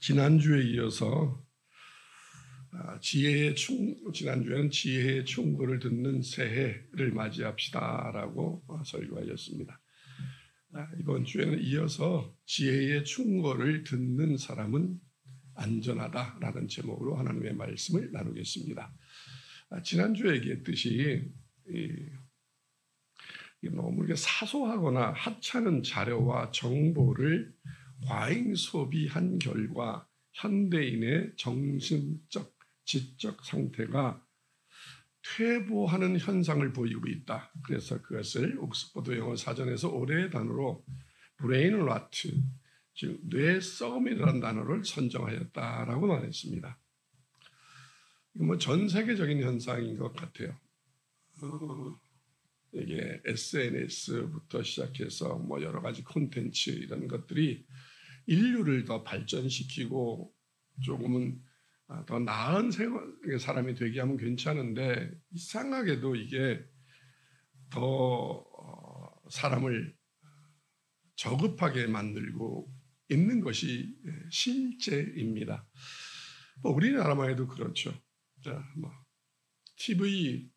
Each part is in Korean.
지난주에 이어서 지난주에는 지혜의 충고를 듣는 새해를 맞이합시다라고 설교하였습니다. 이번 주에는 이어서 지혜의 충고를 듣는 사람은 안전하다라는 제목으로 하나님의 말씀을 나누겠습니다. 지난주에 얘기했듯이 너무 사소하거나 하찮은 자료와 정보를 과잉 소비한 결과 현대인의 정신적, 지적 상태가 퇴보하는 현상을 보이고 있다. 그래서 그것을 옥스퍼드 영어 사전에서 올해의 단어로 브레인 라트, 즉 뇌 썩음이라는 단어를 선정하였다라고 말했습니다. 이건 전 세계적인 현상인 것 같아요. 이게 SNS부터 시작해서 여러 가지 콘텐츠 이런 것들이 인류를 더 발전시키고 조금은 더 나은 사람이 되게 하면 괜찮은데 이상하게도 이게 더 사람을 저급하게 만들고 있는 것이 실제입니다. 우리나라만 해도 그렇죠. TV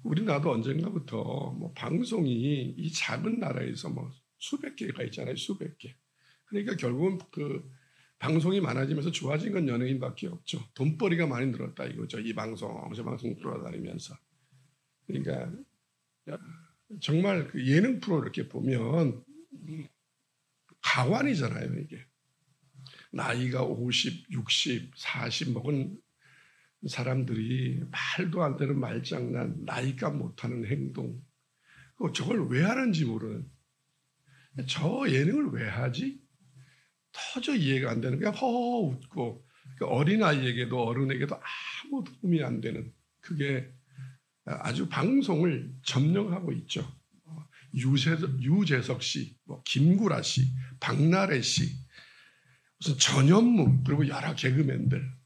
우리나라도 언젠가부터 방송이 이 작은 나라에서 수백 개가 있잖아요. 수백 개. 그러니까 결국은 그 방송이 많아지면서 좋아진 건 연예인밖에 없죠. 돈벌이가 많이 늘었다 이거죠. 이 방송, 저 방송 돌아다니면서. 그러니까 정말 그 예능 프로 이렇게 보면 가관이잖아요. 이게 나이가 50, 60, 40 먹은 사람들이 말도 안 되는 말장난, 나이값 못하는 행동, 저걸 왜 하는지 모르는. 저 예능을 왜 하지? 터져 이해가 안 되는, 그냥 허허 웃고 어린아이에게도 어른에게도 아무 도움이 안 되는, 그게 아주 방송을 점령하고 있죠. 유재석 씨, 김구라 씨, 박나래 씨, 무슨 전현무, 그리고 여러 개그맨들.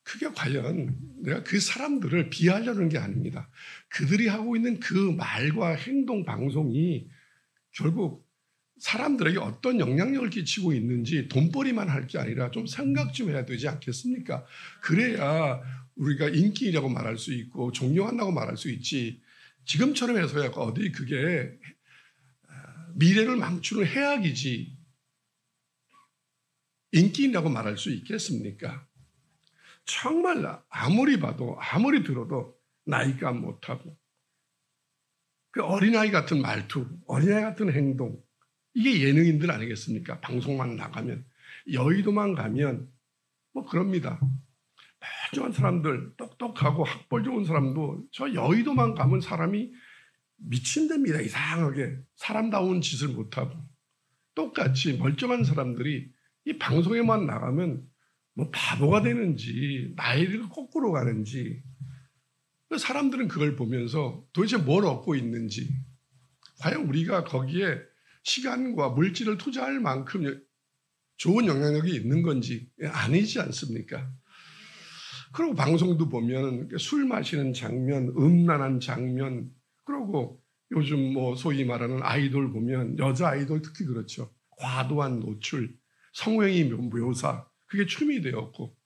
그게 과연 내가 그 사람들을 비하려는 게 아닙니다. 그들이 하고 있는 그 말과 행동 방송이 결국 사람들에게 어떤 영향력을 끼치고 있는지 돈벌이만 할 게 아니라 좀 생각 좀 해야 되지 않겠습니까? 그래야 우리가 인기라고 말할 수 있고 존경한다고 말할 수 있지, 지금처럼 해서야 어디 그게 미래를 망치는 해악이지 인기라고 말할 수 있겠습니까? 정말 아무리 봐도 아무리 들어도 나이값 못하고 그 어린아이 같은 말투, 어린아이 같은 행동, 이게 예능인들 아니겠습니까? 방송만 나가면, 여의도만 가면 그럽니다. 멀쩡한 사람들, 똑똑하고 학벌 좋은 사람도 저 여의도만 가면 사람이 미친답니다. 이상하게 사람다운 짓을 못하고. 똑같이 멀쩡한 사람들이 이 방송에만 나가면 바보가 되는지 나이를 거꾸로 가는지, 사람들은 그걸 보면서 도대체 뭘 얻고 있는지, 과연 우리가 거기에 시간과 물질을 투자할 만큼 좋은 영향력이 있는 건지 아니지 않습니까? 그리고 방송도 보면 술 마시는 장면, 음란한 장면, 그리고 요즘 소위 말하는 아이돌 보면, 여자 아이돌 특히 그렇죠. 과도한 노출, 성행위 묘사, 그게 춤이 되었고,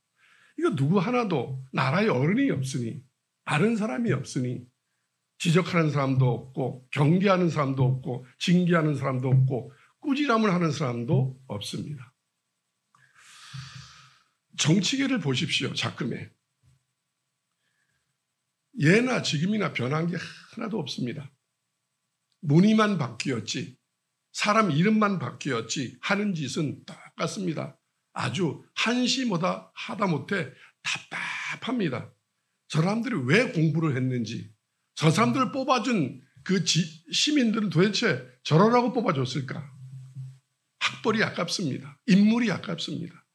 이거 누구 하나도 나라의 어른이 없으니, 바른 사람이 없으니, 지적하는 사람도 없고, 경계하는 사람도 없고, 징계하는 사람도 없고, 꾸지람을 하는 사람도 없습니다. 정치계를 보십시오. 자금에. 예나 지금이나 변한 게 하나도 없습니다. 무늬만 바뀌었지, 사람 이름만 바뀌었지, 하는 짓은 똑같습니다. 아주 한시보다 하다못해 답답합니다. 저 사람들이 왜 공부를 했는지, 저 사람들을 뽑아준 그 시민들은 도대체 저러라고 뽑아줬을까? 학벌이 아깝습니다. 인물이 아깝습니다.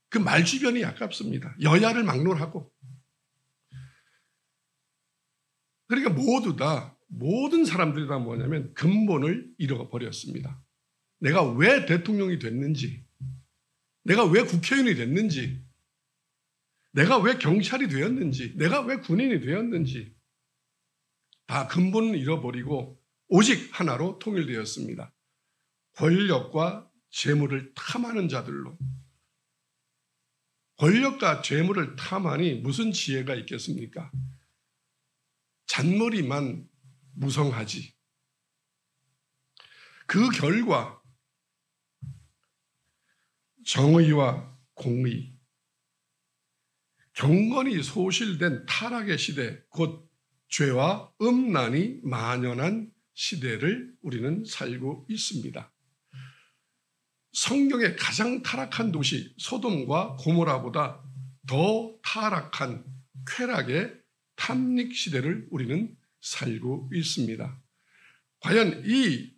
그 말주변이 아깝습니다. 여야를 막론하고. 그러니까 모든 사람들이 다 뭐냐면 근본을 잃어버렸습니다. 내가 왜 대통령이 됐는지, 내가 왜 국회의원이 됐는지, 내가 왜 경찰이 되었는지, 내가 왜 군인이 되었는지 다 근본을 잃어버리고 오직 하나로 통일되었습니다. 권력과 재물을 탐하는 자들로. 권력과 재물을 탐하니 무슨 지혜가 있겠습니까? 잔머리만 무성하지. 그 결과 정의와 공의, 경건이 소실된 타락의 시대, 곧 죄와 음란이 만연한 시대를 우리는 살고 있습니다. 성경의 가장 타락한 도시 소돔과 고모라보다 더 타락한 쾌락의 탐닉 시대를 우리는 살고 있습니다. 과연 이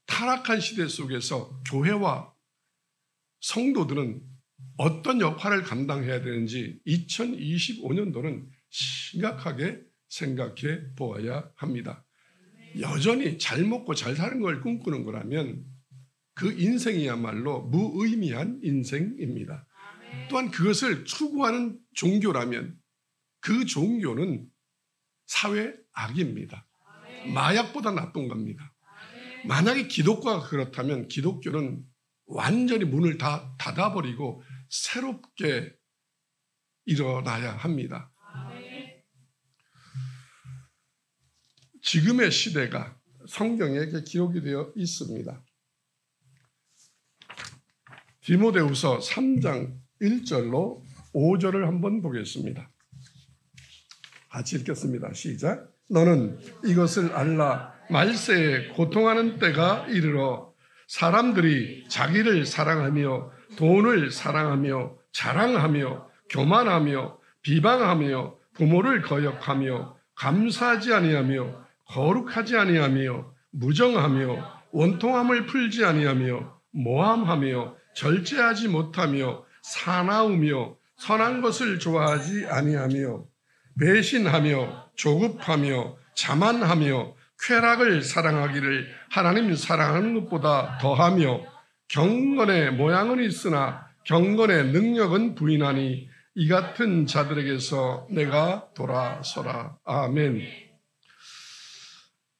타락한 시대 속에서 교회와 성도들은 어떤 역할을 감당해야 되는지 2025년도는 심각하게 생각해 보아야 합니다. 여전히 잘 먹고 잘 사는 걸 꿈꾸는 거라면 그 인생이야말로 무의미한 인생입니다. 또한 그것을 추구하는 종교라면 그 종교는 사회 악입니다. 마약보다 나쁜 겁니다. 만약에 기독교가 그렇다면 기독교는 완전히 문을 다 닫아버리고 새롭게 일어나야 합니다. 지금의 시대가 성경에 기록이 되어 있습니다. 디모데후서 3장 1절로 5절을 한번 보겠습니다. 같이 읽겠습니다. 시작. 너는 이것을 알라. 말세에 고통하는 때가 이르러 사람들이 자기를 사랑하며 돈을 사랑하며 자랑하며 교만하며 비방하며 부모를 거역하며 감사하지 아니하며 거룩하지 아니하며 무정하며 원통함을 풀지 아니하며 모함하며 절제하지 못하며 사나우며 선한 것을 좋아하지 아니하며 배신하며 조급하며 자만하며 쾌락을 사랑하기를 하나님 사랑하는 것보다 더하며 경건의 모양은 있으나 경건의 능력은 부인하니 이 같은 자들에게서 내가 돌아서라. 아멘.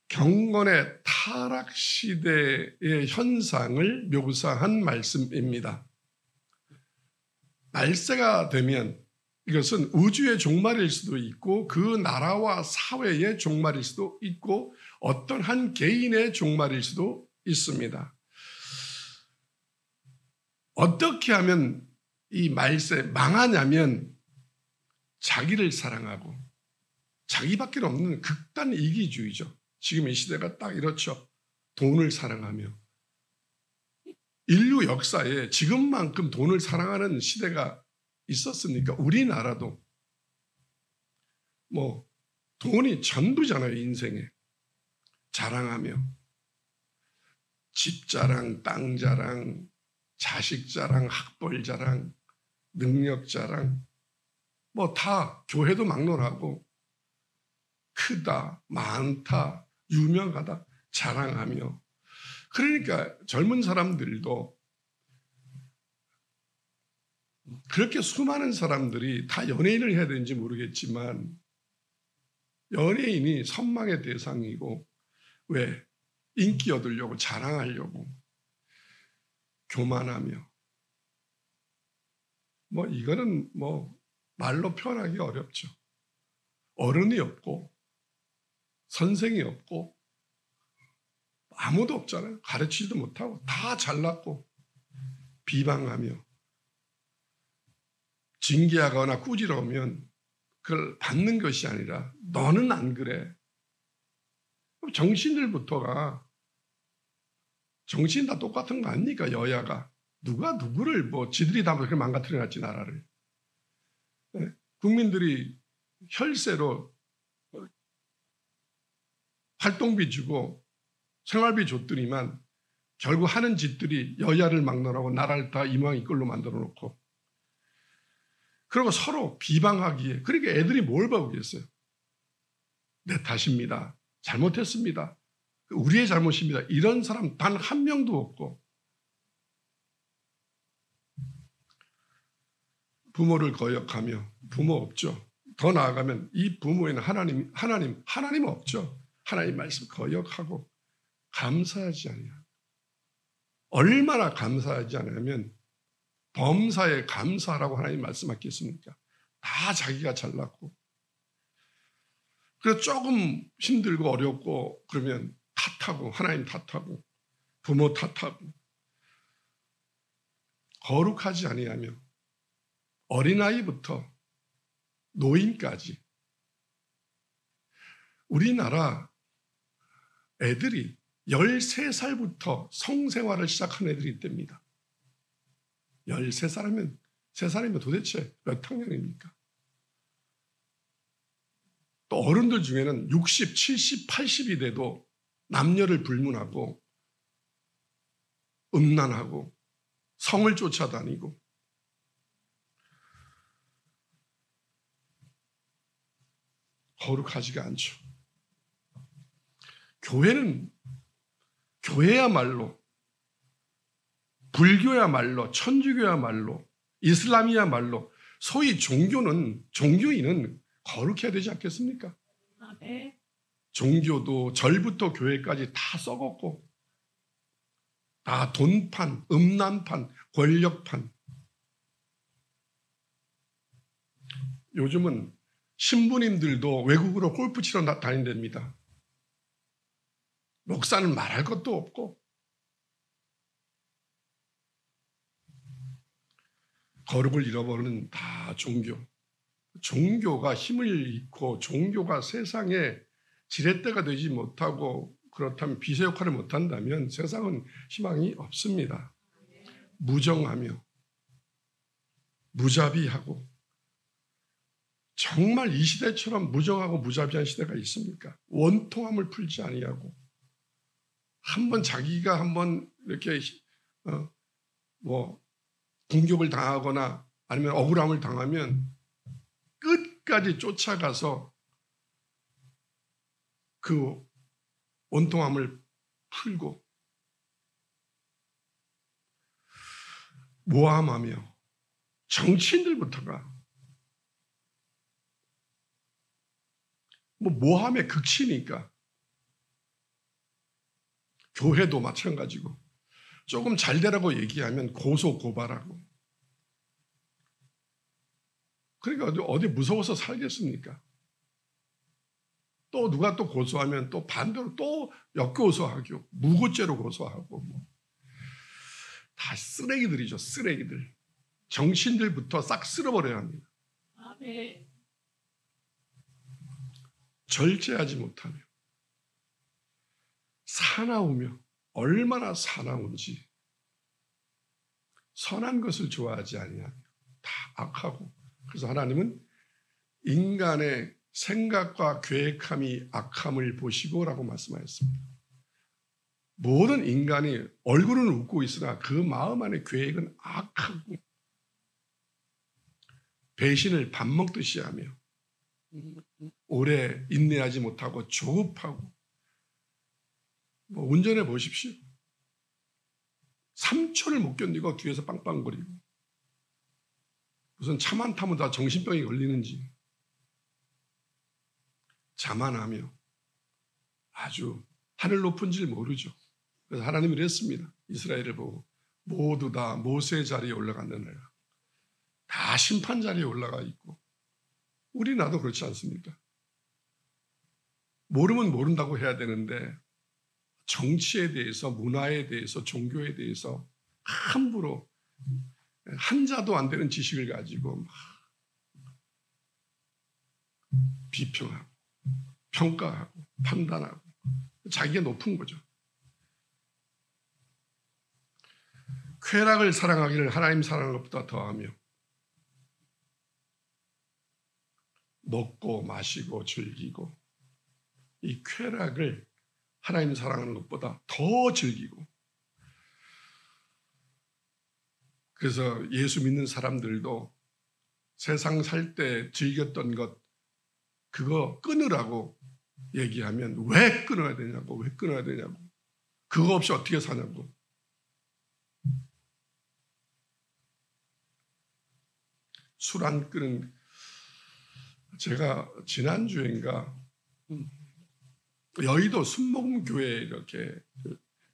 경건의 타락 시대의 현상을 묘사한 말씀입니다. 말세가 되면 이것은 우주의 종말일 수도 있고 그 나라와 사회의 종말일 수도 있고 어떤 한 개인의 종말일 수도 있습니다. 어떻게 하면 이 말세 망하냐면 자기를 사랑하고 자기밖에 없는 극단 이기주의죠. 지금 이 시대가 딱 이렇죠. 돈을 사랑하며 인류 역사에 지금만큼 돈을 사랑하는 시대가 있었습니까? 우리나라도 돈이 전부잖아요. 인생에 자랑하며 집 자랑, 땅 자랑, 자식 자랑, 학벌 자랑, 능력 자랑 다 교회도 막론하고 크다, 많다, 유명하다 자랑하며 그러니까 젊은 사람들도 그렇게 수많은 사람들이 다 연예인을 해야 되는지 모르겠지만 연예인이 선망의 대상이고 왜? 인기 얻으려고 자랑하려고 교만하며 이거는 말로 표현하기 어렵죠. 어른이 없고 선생이 없고 아무도 없잖아요. 가르치지도 못하고 다 잘났고 비방하며 징계하거나 꾸지러우면 그걸 받는 것이 아니라 너는 안 그래. 정치인들부터가 정치인 다 똑같은 거 아닙니까? 여야가. 누가 누구를 지들이 다 그렇게 망가뜨려놨지 나라를. 네? 국민들이 혈세로 활동비 주고 생활비 줬더니만 결국 하는 짓들이 여야를 막론하고 나라를 다 이 모양 이꼴로 만들어 놓고 그리고 서로 비방하기에 그러니까 애들이 뭘 배우겠어요? 내 탓입니다. 잘못했습니다. 우리의 잘못입니다. 이런 사람 단 한 명도 없고 부모를 거역하며 부모 없죠. 더 나아가면 이 부모에는 하나님 없죠. 하나님 말씀 거역하고 감사하지 않아요. 얼마나 감사하지 않으면 범사에 감사하라고 하나님 말씀하겠습니까? 다 자기가 잘났고. 그래서 조금 힘들고 어렵고 그러면 탓하고 하나님 탓하고 부모 탓하고 거룩하지 아니하며 어린아이부터 노인까지 우리나라 애들이 13살부터 성생활을 시작한 애들이 있답니다. 13살이면 3살이면 도대체 몇 학년입니까? 또 어른들 중에는 60, 70, 80이 돼도 남녀를 불문하고 음란하고 성을 쫓아다니고 거룩하지가 않죠. 교회야말로 불교야말로 천주교야말로 이슬람이야말로 소위 종교인은 거룩해야 되지 않겠습니까? 네. 종교도 절부터 교회까지 다 썩었고 다 돈판, 음란판, 권력판. 요즘은 신부님들도 외국으로 골프 치러 다닌답니다. 목사는 말할 것도 없고 거룩을 잃어버리는 다 종교. 종교가 힘을 잃고 종교가 세상에 지렛대가 되지 못하고 그렇다면 비서 역할을 못한다면 세상은 희망이 없습니다. 무정하며 무자비하고 정말 이 시대처럼 무정하고 무자비한 시대가 있습니까? 원통함을 풀지 아니하고 한번 자기가 한번 이렇게 공격을 당하거나 아니면 억울함을 당하면 끝까지 쫓아가서 그 원통함을 풀고 모함하며 정치인들부터가 모함의 극치니까 교회도 마찬가지고 조금 잘 되라고 얘기하면 고소 고발하고 그러니까 어디 무서워서 살겠습니까? 또 누가 또 고소하면 또 반대로 또 역고소하고 무고죄로 고소하고 다 쓰레기들이죠. 쓰레기들. 정치인들부터 싹 쓸어버려야 합니다. 네. 절제하지 못하며 사나우며 얼마나 사나운지 선한 것을 좋아하지 아니하며 다 악하고 그래서 하나님은 인간의 생각과 계획함이 악함을 보시고라고 말씀하셨습니다. 모든 인간이 얼굴은 웃고 있으나 그 마음 안의 계획은 악하고 배신을 밥 먹듯이 하며 오래 인내하지 못하고 조급하고 운전해 보십시오. 3초를 못 견디고 뒤에서 빵빵거리고 무슨 차만 타면 다 정신병이 걸리는지 자만하며 아주 하늘 높은 줄 모르죠. 그래서 하나님이 이랬습니다. 이스라엘을 보고 모두 다 모세 자리에 올라갔느니라. 다 심판 자리에 올라가 있고 우리나라도 그렇지 않습니까? 모르면 모른다고 해야 되는데 정치에 대해서 문화에 대해서 종교에 대해서 함부로 한자도 안 되는 지식을 가지고 비평하고 평가하고 판단하고 자기가 높은 거죠. 쾌락을 사랑하기를 하나님 사랑하는 것보다 더하며 먹고 마시고 즐기고 이 쾌락을 하나님 사랑하는 것보다 더 즐기고 그래서 예수 믿는 사람들도 세상 살 때 즐겼던 것 그거 끊으라고 얘기하면 왜 끊어야 되냐고 왜 끊어야 되냐고 그거 없이 어떻게 사냐고 술 안 끊은 제가 지난주인가 여의도 순복음교회에 이렇게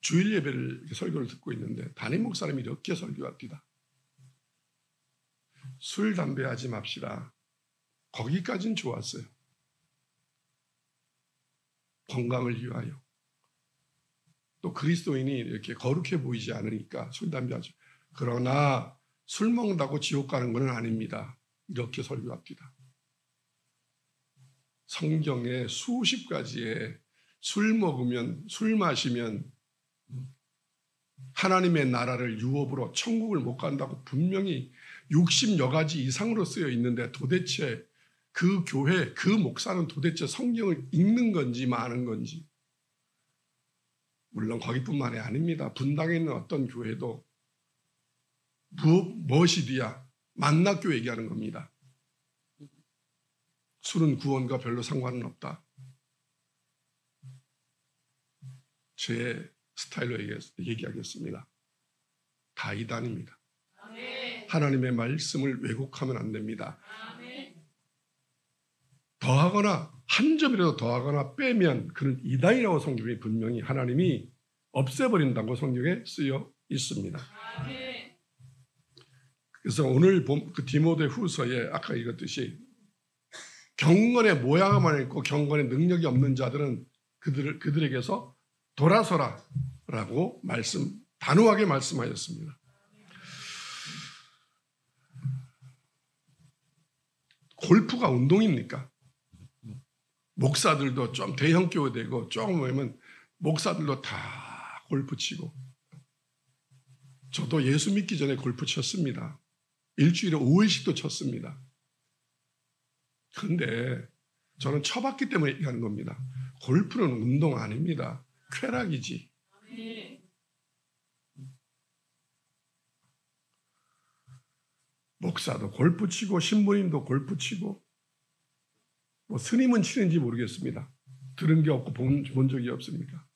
주일 예배를 이렇게 설교를 듣고 있는데 담임 목사님이 이렇게 설교합니다. 술, 담배 하지 맙시다. 거기까진 좋았어요. 건강을 위하여. 또 그리스도인이 이렇게 거룩해 보이지 않으니까 술, 담배 하죠. 그러나 술 먹는다고 지옥 가는 건 아닙니다. 이렇게 설교합니다. 성경에 수십 가지의 술 먹으면, 술 마시면 하나님의 나라를 유업으로 천국을 못 간다고 분명히 60여 가지 이상으로 쓰여 있는데 도대체 그 교회, 그 목사는 도대체 성경을 읽는 건지 마는 건지. 물론 거기뿐만이 아닙니다. 분당에 있는 어떤 교회도 무엇이 뒤야? 만나교 얘기하는 겁니다. 술은 구원과 별로 상관은 없다. 제 스타일로 얘기하겠습니다. 다 이단입니다. 하나님의 말씀을 왜곡하면 안 됩니다. 더하거나 한 점이라도 더하거나 빼면 그는 이단이라고 성경이 분명히 하나님이 없애버린다고 성경에 쓰여 있습니다. 그래서 오늘 그 디모데 후서에 아까 읽었듯이 경건의 모양만 있고 경건의 능력이 없는 자들은 그들에게서 돌아서라라고 단호하게 말씀하였습니다. 골프가 운동입니까? 목사들도 좀 대형 교회 되고 조금 보면 목사들도 다 골프 치고, 저도 예수 믿기 전에 골프 쳤습니다. 일주일에 5일씩도 쳤습니다. 그런데 저는 쳐봤기 때문에 얘기하는 겁니다. 골프는 운동 아닙니다. 쾌락이지. 목사도 골프 치고 신부님도 골프 치고, 뭐 스님은 치는지 모르겠습니다. 들은 게 없고 본 적이 없습니다.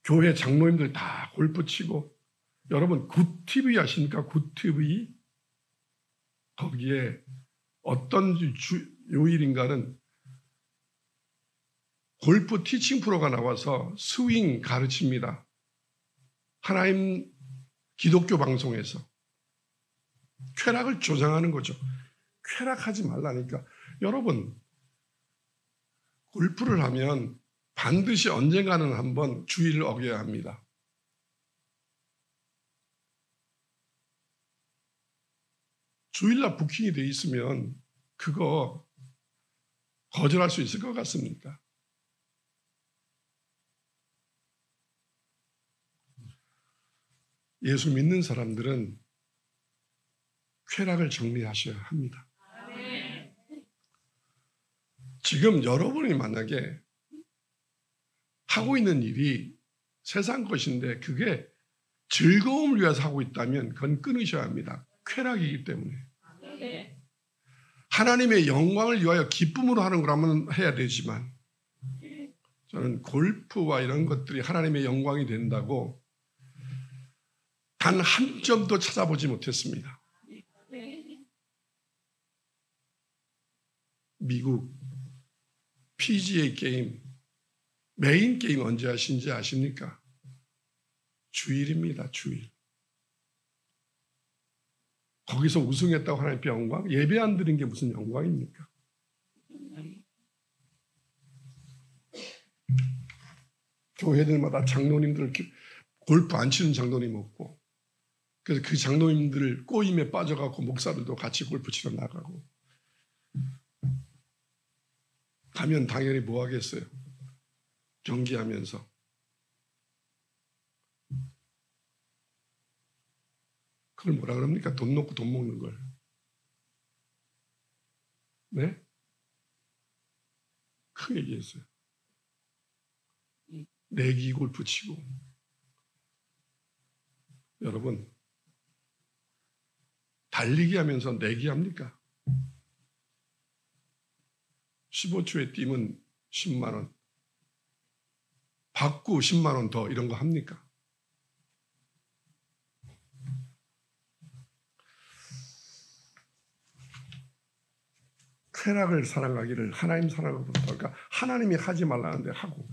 교회 장로님들 다 골프 치고, 여러분 굿TV 아십니까? 굿TV? 거기에 어떤 요일인가는 골프 티칭 프로가 나와서 스윙 가르칩니다. 하나님 기독교 방송에서. 쾌락을 조장하는 거죠. 쾌락하지 말라니까. 여러분, 골프를 하면 반드시 언젠가는 한번 주의를 어겨야 합니다. 주일날 부킹이 돼 있으면 그거 거절할 수 있을 것 같습니까? 예수 믿는 사람들은 쾌락을 정리하셔야 합니다. 지금 여러분이 만약에 하고 있는 일이 세상 것인데 그게 즐거움을 위해서 하고 있다면 그건 끊으셔야 합니다. 쾌락이기 때문에. 하나님의 영광을 위하여 기쁨으로 하는 거라면 해야 되지만, 저는 골프와 이런 것들이 하나님의 영광이 된다고 단 한 점도 찾아보지 못했습니다. 미국 PGA 게임 메인 게임 언제 하신지 아십니까? 주일입니다. 주일. 거기서 우승했다고 하나님께 영광? 예배 안 드린 게 무슨 영광입니까? 교회들마다 장로님들 골프 안 치는 장로님 없고, 그래서 그 장로님들 꼬임에 빠져갖고 목사들도 같이 골프 치러 나가고, 가면 당연히 뭐 하겠어요? 경기하면서. 그걸 뭐라 그럽니까? 돈 놓고 돈 먹는 걸. 네? 그 얘기했어요. 내기 골프 치고. 여러분, 달리기 하면서 내기 합니까? 15초에 뛰면 10만 원. 받고 10만 원 더 이런 거 합니까? 쾌락을 사랑하기를 하나님 사랑으로부터, 그러니까 하나님이 하지 말라는데 하고.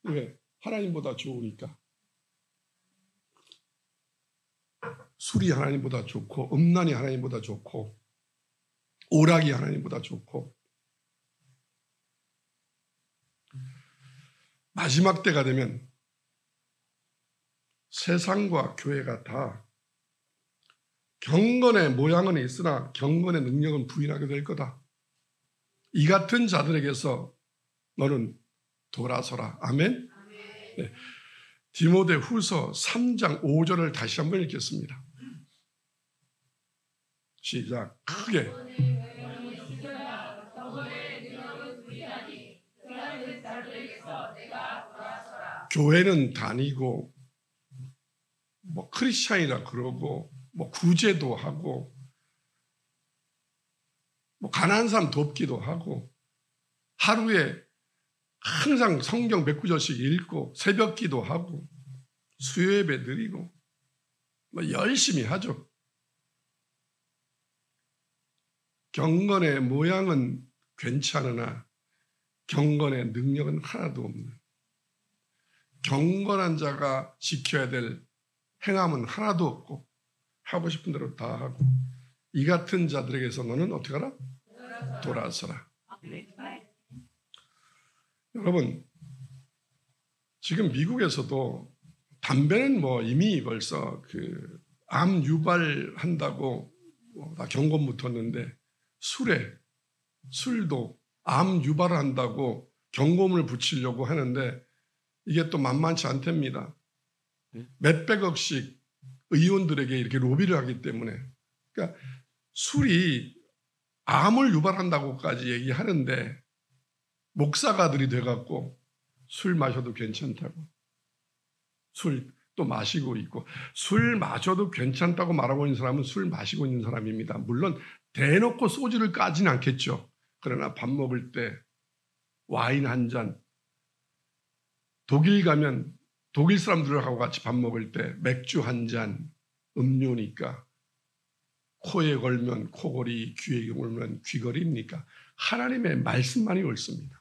왜? 하나님보다 좋으니까. 술이 하나님보다 좋고 음란이 하나님보다 좋고 오락이 하나님보다 좋고 마지막 때가 되면 세상과 교회가 다 경건의 모양은 있으나 경건의 능력은 부인하게 될 거다. 이 같은 자들에게서 너는 돌아서라. 아멘. 네. 디모데 후서 3장 5절을 다시 한번 읽겠습니다. 시작. 크게. 교회는 다니고 뭐 크리스찬이라 그러고 뭐 구제도 하고 뭐 가난한 사람 돕기도 하고 하루에 항상 성경 몇 구절씩 읽고 새벽 기도하고 수요예배 드리고 뭐 열심히 하죠. 경건의 모양은 괜찮으나 경건의 능력은 하나도 없는, 경건한 자가 지켜야 될 행함은 하나도 없고 하고 싶은 대로 다 하고 이 같은 자들에게서 너는 어떻게 하라? 돌아서라. 여러분, 지금 미국에서도 담배는 뭐 이미 벌써 암 유발한다고 다 경고 붙었는데 술도 암 유발을 한다고 경고문을 붙이려고 하는데 이게 또 만만치 않답니다. 몇백억씩 의원들에게 이렇게 로비를 하기 때문에, 그러니까 술이 암을 유발한다고까지 얘기하는데 목사가들이 돼갖고 술 마셔도 괜찮다고, 술 또 마시고 있고, 술 마셔도 괜찮다고 말하고 있는 사람은 술 마시고 있는 사람입니다. 물론 대놓고 소주를 까지는 않겠죠. 그러나 밥 먹을 때 와인 한 잔, 독일 가면 독일 사람들하고 같이 밥 먹을 때 맥주 한 잔, 음료니까 코에 걸면 코걸이, 귀에 걸면 귀걸이입니까? 하나님의 말씀만이 옳습니다.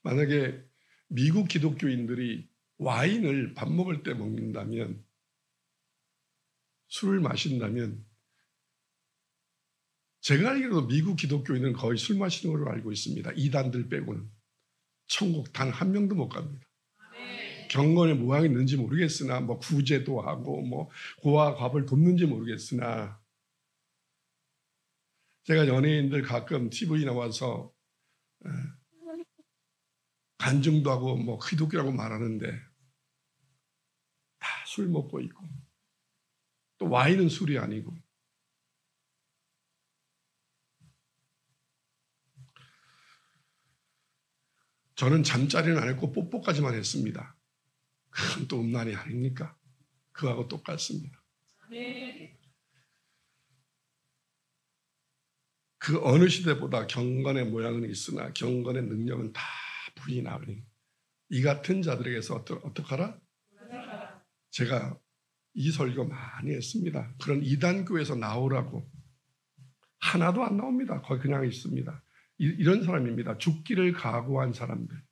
만약에 미국 기독교인들이 와인을 밥 먹을 때 먹는다면, 술을 마신다면, 제가 알기로도 미국 기독교인은 거의 술 마시는 걸로 알고 있습니다. 이단들 빼고는. 천국 단 한 명도 못 갑니다. 경건의 모양이 있는지 모르겠으나 뭐 구제도 하고 뭐 고아 과부를 돕는지 모르겠으나, 제가 연예인들 가끔 TV에 나와서 간증도 하고 뭐 기독교라고 말하는데 다 술 먹고 있고, 또 와인은 술이 아니고. 저는 잠자리는 안 했고 뽀뽀까지만 했습니다. 그건 또 음란이 아닙니까? 그거하고 똑같습니다. 그 어느 시대보다 경건의 모양은 있으나 경건의 능력은 다 부인하니 이 같은 자들에게서 어떡하라? 제가 이 설교 많이 했습니다. 그런 이단교에서 나오라고. 하나도 안 나옵니다. 거기 그냥 있습니다. 이런 사람입니다. 죽기를 각오한 사람들.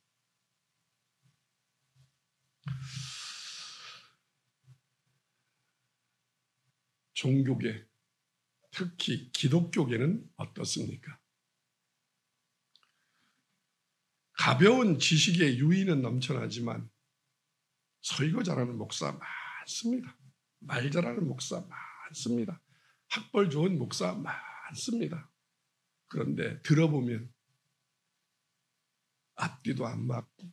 종교계, 특히 기독교계는 어떻습니까? 가벼운 지식의 유의는 넘쳐나지만 설교 잘하는 목사 많습니다. 말 잘하는 목사 많습니다. 학벌 좋은 목사 많습니다. 그런데 들어보면 앞뒤도 안 맞고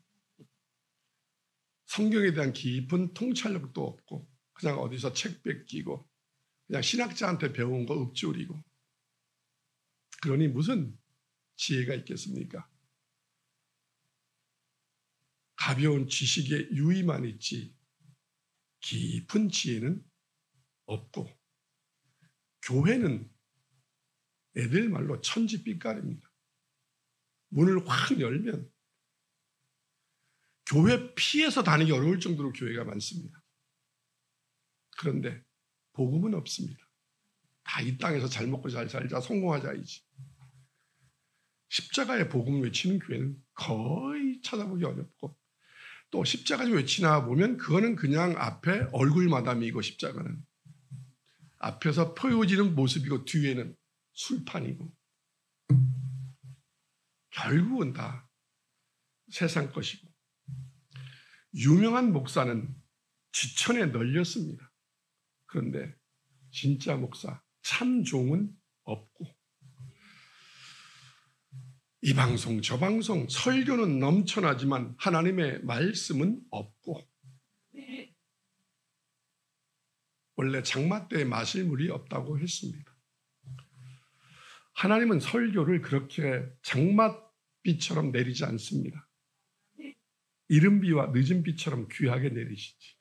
성경에 대한 깊은 통찰력도 없고 그냥 어디서 책 뺏기고 그냥 신학자한테 배운 거 읊조리고, 그러니 무슨 지혜가 있겠습니까? 가벼운 지식의 유의만 있지 깊은 지혜는 없고, 교회는 애들 말로 천지빛깔입니다. 문을 확 열면 교회 피해서 다니기 어려울 정도로 교회가 많습니다. 그런데 복음은 없습니다. 다 이 땅에서 잘 먹고 잘 살자, 성공하자이지. 십자가의 복음 외치는 교회는 거의 찾아보기 어렵고, 또 십자가 왜 치나 보면 그거는 그냥 앞에 얼굴 마담이고 십자가는 앞에서 보여지는 모습이고 뒤에는 술판이고 결국은 다 세상 것이고 유명한 목사는 지천에 널렸습니다. 그런데 진짜 목사 참 종은 없고 이 방송 저 방송 설교는 넘쳐나지만 하나님의 말씀은 없고 네. 원래 장마 때에 마실 물이 없다고 했습니다. 하나님은 설교를 그렇게 장맛비처럼 내리지 않습니다. 이른 비와 늦은 비처럼 귀하게 내리시지.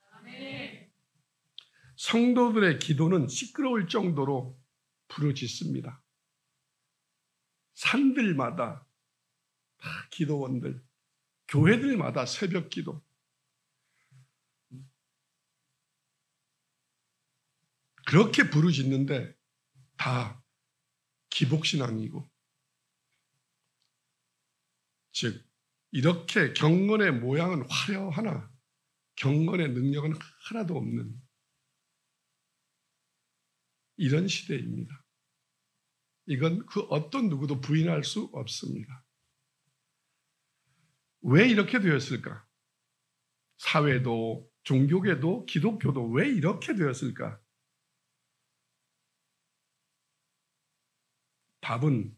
성도들의 기도는 시끄러울 정도로 부르짖습니다. 산들마다 다 기도원들, 교회들마다 새벽 기도. 그렇게 부르짖는데 다 기복신앙이고 즉 이렇게 경건의 모양은 화려하나 경건의 능력은 하나도 없는 이런 시대입니다. 이건 그 어떤 누구도 부인할 수 없습니다. 왜 이렇게 되었을까? 사회도 종교계도 기독교도 왜 이렇게 되었을까? 답은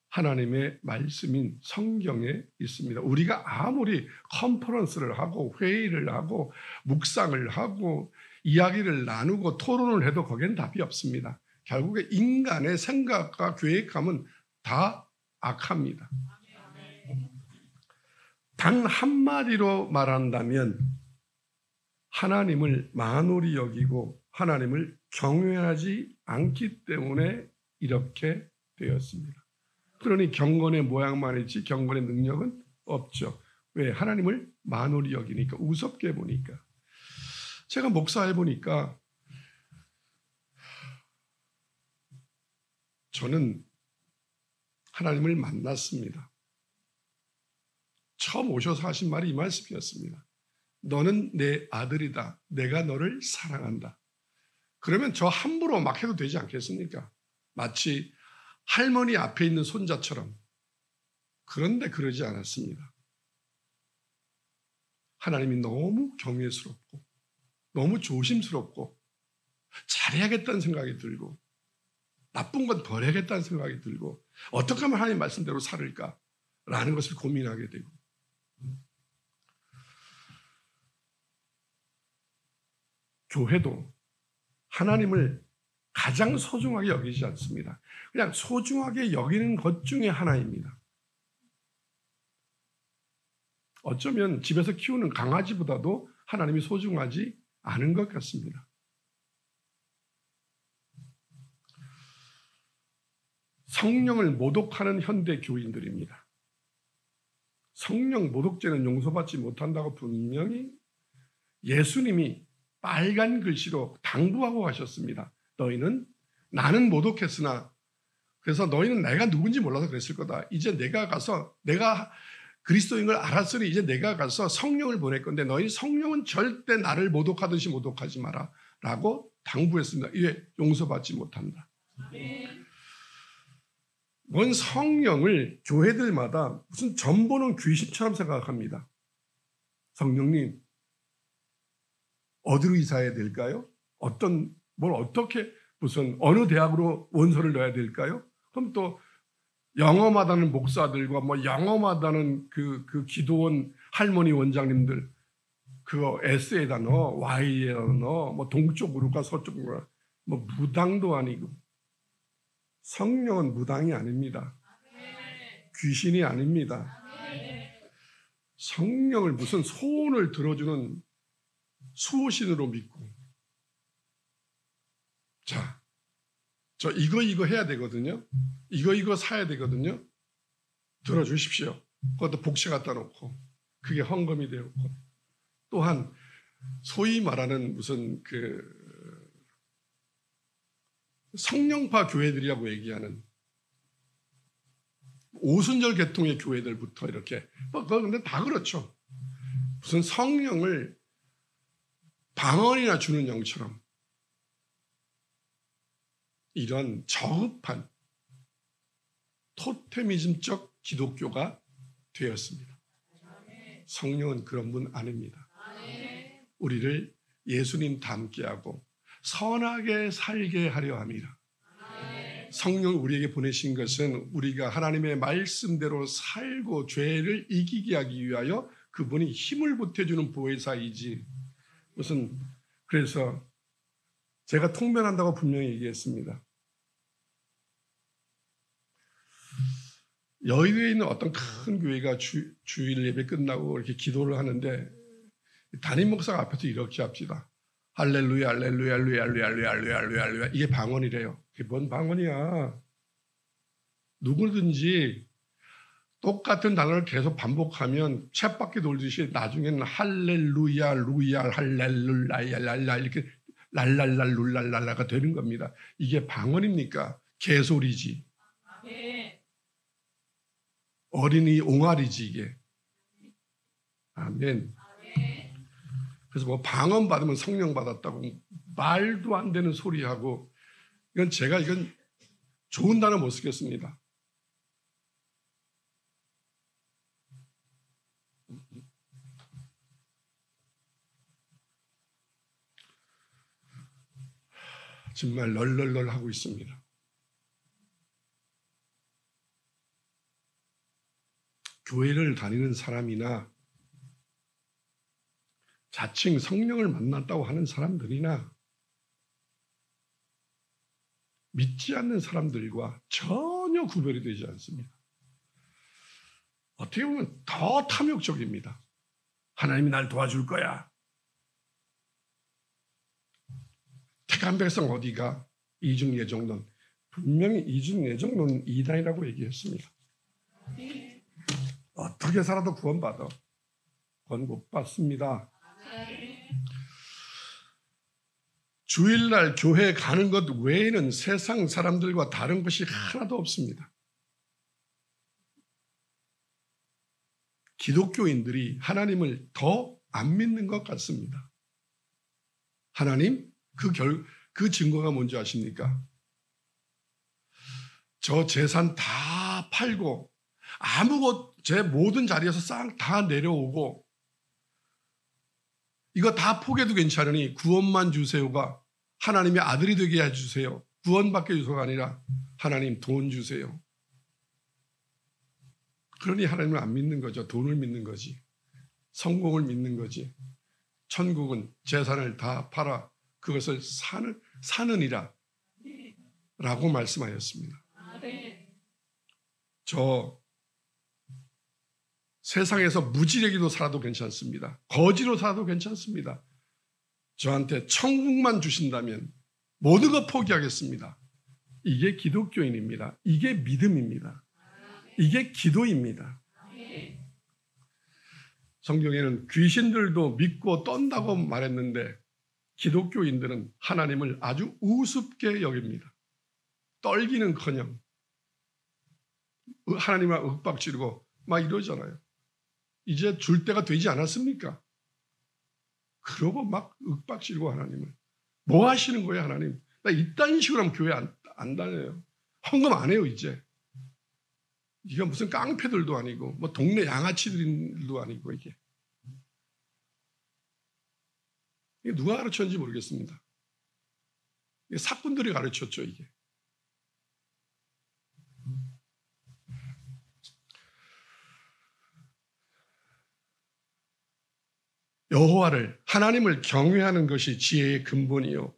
하나님의 말씀인 성경에 있습니다. 우리가 아무리 컨퍼런스를 하고 회의를 하고 묵상을 하고 이야기를 나누고 토론을 해도 거기엔 답이 없습니다. 결국에 인간의 생각과 계획함은 다 악합니다. 단 한마디로 말한다면 하나님을 만홀히 여기고 하나님을 경외하지 않기 때문에 이렇게 되었습니다. 그러니 경건의 모양만 있지 경건의 능력은 없죠. 왜? 하나님을 만홀히 여기니까, 우습게 보니까. 제가 목사해 보니까 저는 하나님을 만났습니다. 처음 오셔서 하신 말이 이 말씀이었습니다. 너는 내 아들이다. 내가 너를 사랑한다. 그러면 저 함부로 막 해도 되지 않겠습니까? 마치 할머니 앞에 있는 손자처럼. 그런데 그러지 않았습니다. 하나님이 너무 경외스럽고 너무 조심스럽고 잘해야겠다는 생각이 들고 나쁜 건 버려야겠다는 생각이 들고 어떻게 하면 하나님 말씀대로 살을까라는 것을 고민하게 되고 교회도 하나님을 가장 소중하게 여기지 않습니다. 그냥 소중하게 여기는 것 중에 하나입니다. 어쩌면 집에서 키우는 강아지보다도 하나님이 소중하지 않은 것 같습니다. 성령을 모독하는 현대 교인들입니다. 성령 모독죄는 용서받지 못한다고 분명히 예수님이 빨간 글씨로 당부하고 하셨습니다. 너희는 나는 모독했으나 그래서 너희는 내가 누군지 몰라서 그랬을 거다. 이제 내가 가서 내가 그리스도인 걸 알았으니 이제 내가 가서 성령을 보낼 건데 너희 성령은 절대 나를 모독하듯이 모독하지 마라 라고 당부했습니다. 이게 용서받지 못한다. 뭔 성령을 교회들마다 무슨 전보는 귀신처럼 생각합니다. 성령님 어디로 이사해야 될까요? 뭘 어떻게 무슨 어느 대학으로 원서를 넣어야 될까요? 그럼 또 영험하다는 목사들과 뭐 영험하다는 그 기도원 할머니 원장님들 그거 S에다 넣어 Y에다 넣어 뭐 동쪽으로 가 서쪽으로 가 뭐 무당도 아니고 성령은 무당이 아닙니다. 귀신이 아닙니다. 성령을 무슨 소원을 들어주는 수호신으로 믿고 자, 저 이거 해야 되거든요. 이거 사야 되거든요. 들어주십시오. 그것도 복채 갖다 놓고 그게 헌금이 되었고 또한 소위 말하는 무슨 그 성령파 교회들이라고 얘기하는 오순절 계통의 교회들부터 이렇게 근데 다 그렇죠. 무슨 성령을 방언이나 주는 영처럼 이런 저급한 토테미즘적 기독교가 되었습니다. 성령은 그런 분 아닙니다. 우리를 예수님 닮게하고 선하게 살게 하려 합니다. 성령을 우리에게 보내신 것은 우리가 하나님의 말씀대로 살고 죄를 이기게 하기 위하여 그분이 힘을 보태주는 보혜사이지 무슨 그래서 제가 통변한다고 분명히 얘기했습니다. 여의도에 있는 어떤 큰 교회가 주일 예배 끝나고 이렇게 기도를 하는데 담임 목사가 앞에서 이렇게 합시다. 할렐루야 할렐루야 할렐루야 할렐루야 할렐루야 할렐루야 이게 방언이래요. 그게 뭔 방언이야. 누구든지 똑같은 단어를 계속 반복하면 쳇바퀴 돌듯이 나중에는 할렐루야 루야 할렐루야 랄랄라 이렇게 랄랄랄 룰랄랄라가 되는 겁니다. 이게 방언입니까? 개소리지. 어린이 옹알이지 이게. 아멘. 그래서 뭐 방언 받으면 성령 받았다고 말도 안 되는 소리하고 이건 좋은 단어 못 쓰겠습니다. 정말 널널널 하고 있습니다. 교회를 다니는 사람이나 자칭 성령을 만났다고 하는 사람들이나 믿지 않는 사람들과 전혀 구별이 되지 않습니다. 어떻게 보면 더 탐욕적입니다. 하나님이 날 도와줄 거야. 택한 백성 어디가? 이중예정론. 분명히 이중예정론은 이단이라고 얘기했습니다. 어떻게 살아도 구원받아. 구원 못 받습니다. 주일날 교회 가는 것 외에는 세상 사람들과 다른 것이 하나도 없습니다. 기독교인들이 하나님을 더 안 믿는 것 같습니다. 하나님, 그 증거가 뭔지 아십니까? 저 재산 다 팔고 제 모든 자리에서 싹 다 내려오고 이거 다 포기해도 괜찮으니 구원만 주세요가 하나님의 아들이 되게 해주세요. 구원받게 주소가 아니라 하나님 돈 주세요. 그러니 하나님을 안 믿는 거죠. 돈을 믿는 거지. 성공을 믿는 거지. 천국은 재산을 다 팔아 그것을 사느니라 라고 말씀하였습니다. 저 세상에서 무지레기로 살아도 괜찮습니다. 거지로 살아도 괜찮습니다. 저한테 천국만 주신다면 모든 거 포기하겠습니다. 이게 기독교인입니다. 이게 믿음입니다. 이게 기도입니다. 성경에는 귀신들도 믿고 떤다고 말했는데 기독교인들은 하나님을 아주 우습게 여깁니다. 떨기는커녕 하나님을 윽박지르고 막 이러잖아요. 이제 줄 때가 되지 않았습니까? 그러고 막 윽박지르고 하나님을 뭐 하시는 거예요 하나님? 나 이딴 식으로 하면 교회 안 다녀요. 헌금 안 해요 이제. 이게 무슨 깡패들도 아니고 뭐 동네 양아치들도 아니고 이게 누가 가르쳤는지 모르겠습니다. 이게 사꾼들이 가르쳤죠 이게. 여호와를 하나님을 경외하는 것이 지혜의 근본이요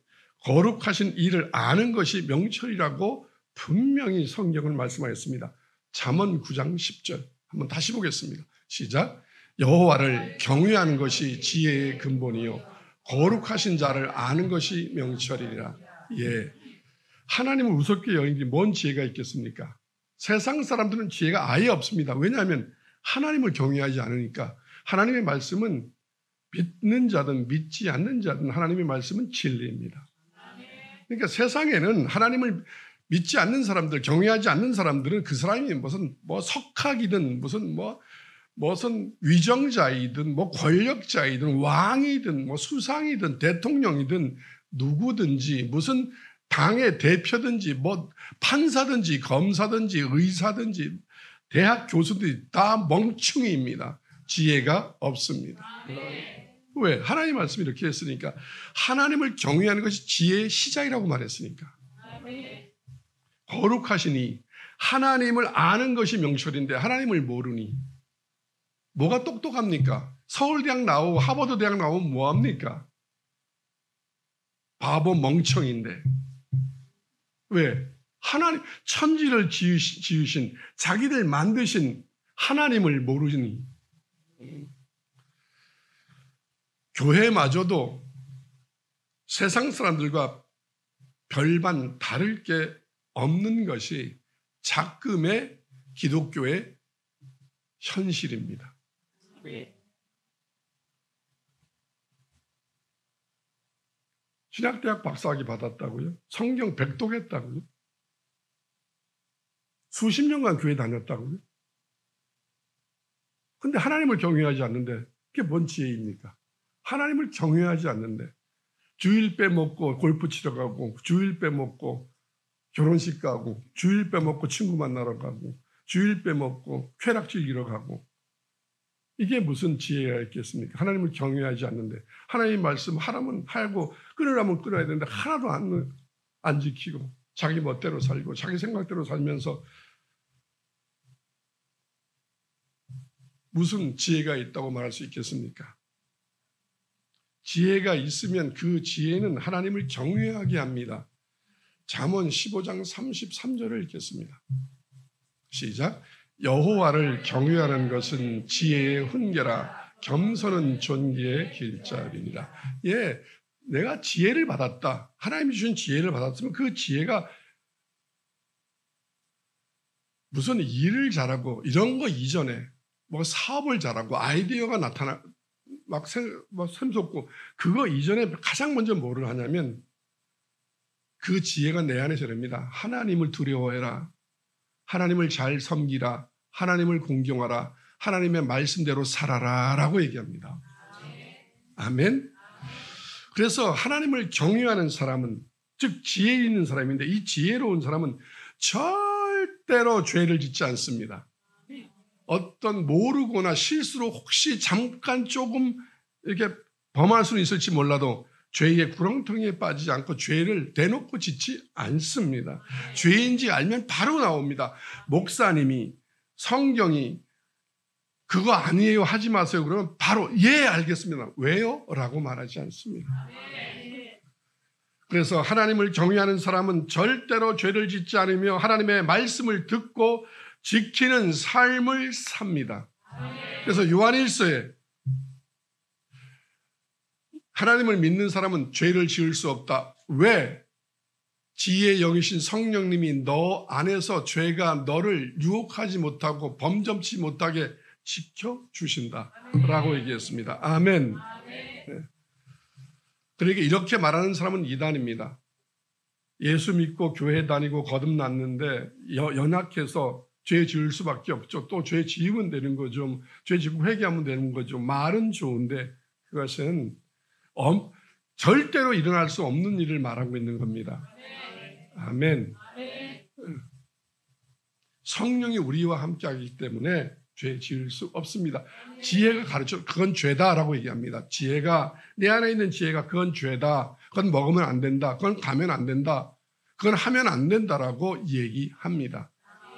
거룩하신 이를 아는 것이 명철이라고 분명히 성경은 말씀하였습니다. 잠언 9장 10절 한번 다시 보겠습니다. 시작. 여호와를 경외하는 것이 지혜의 근본이요 거룩하신 자를 아는 것이 명철이라. 예, 하나님을 우습게 여기니 뭔 지혜가 있겠습니까? 세상 사람들은 지혜가 아예 없습니다. 왜냐하면 하나님을 경외하지 않으니까. 하나님의 말씀은 믿는 자든 믿지 않는 자든 하나님의 말씀은 진리입니다. 그러니까 세상에는 하나님을 믿지 않는 사람들, 경외하지 않는 사람들은 그 사람이 무슨 석학이든 무슨 무슨 위정자이든 뭐 권력자이든 왕이든 뭐 수상이든 대통령이든 누구든지 무슨 당의 대표든지 뭐 판사든지 검사든지 의사든지 대학 교수들이 다 멍충이입니다. 지혜가 없습니다. 왜? 하나님 말씀이 이렇게 했으니까. 하나님을 경외하는 것이 지혜의 시작이라고 말했으니까. 거룩하시니 하나님을 아는 것이 명철인데 하나님을 모르니 뭐가 똑똑합니까? 서울대학 나오고 하버드 대학 나오면 뭐합니까? 바보 멍청인데. 왜? 하나님, 천지를 지으신 자기들 만드신 하나님을 모르니. 교회마저도 세상 사람들과 별반 다를 게 없는 것이 작금의 기독교의 현실입니다. 신학대학 박사학위 받았다고요? 성경 백독했다고요? 수십 년간 교회 다녔다고요? 근데 하나님을 경외하지 않는데 그게 뭔 지혜입니까? 하나님을 경외하지 않는데 주일 빼먹고 골프 치러 가고 주일 빼먹고 결혼식 가고 주일 빼먹고 친구 만나러 가고 주일 빼먹고 쾌락 즐기러 가고 이게 무슨 지혜가 있겠습니까? 하나님을 경외하지 않는데 하나님 말씀 하라면 하고 끊으라면 끊어야 되는데 하나도 안 지키고 자기 멋대로 살고 자기 생각대로 살면서 무슨 지혜가 있다고 말할 수 있겠습니까? 지혜가 있으면 그 지혜는 하나님을 경외하게 합니다. 잠언 15장 33절을 읽겠습니다. 시작. 여호와를 경외하는 것은 지혜의 훈계라 겸손은 존귀의 길자리니라. 예, 내가 지혜를 받았다. 하나님이 주신 지혜를 받았으면 그 지혜가 무슨 일을 잘하고 이런 거 이전에 뭐 사업을 잘하고 아이디어가 막 샘솟고 그거 이전에 가장 먼저 뭐를 하냐면 그 지혜가 내 안에 저랍니다. 하나님을 두려워해라. 하나님을 잘 섬기라. 하나님을 공경하라. 하나님의 말씀대로 살아라 라고 얘기합니다. 아멘. 그래서 하나님을 경외하는 사람은 즉 지혜 있는 사람인데 이 지혜로운 사람은 절대로 죄를 짓지 않습니다. 어떤 모르거나 실수로 혹시 잠깐 조금 이렇게 범할 수는 있을지 몰라도 죄의 구렁텅이에 빠지지 않고 죄를 대놓고 짓지 않습니다. 죄인지 알면 바로 나옵니다. 목사님이 성경이 그거 아니에요 하지 마세요 그러면 바로 예 알겠습니다. 왜요? 라고 말하지 않습니다. 그래서 하나님을 경외하는 사람은 절대로 죄를 짓지 않으며 하나님의 말씀을 듣고 지키는 삶을 삽니다. 그래서 요한일서에 하나님을 믿는 사람은 죄를 지을 수 없다. 왜? 지혜의 영이신 성령님이 너 안에서 죄가 너를 유혹하지 못하고 범접치 못하게 지켜주신다 라고 얘기했습니다. 아멘. 네. 그러니까 이렇게 말하는 사람은 이단입니다. 예수 믿고 교회 다니고 거듭났는데 연약해서 죄 지을 수밖에 없죠. 또 죄 지으면 되는 거죠. 죄 지고 회개하면 되는 거죠. 말은 좋은데 그것은 절대로 일어날 수 없는 일을 말하고 있는 겁니다. 아멘. 성령이 우리와 함께하기 때문에 죄 지을 수 없습니다. 지혜가 가르쳐 그건 죄다라고 얘기합니다. 지혜가 내 안에 있는 지혜가 그건 죄다. 그건 먹으면 안 된다. 그건 가면 안 된다. 그건 하면 안 된다라고 얘기합니다.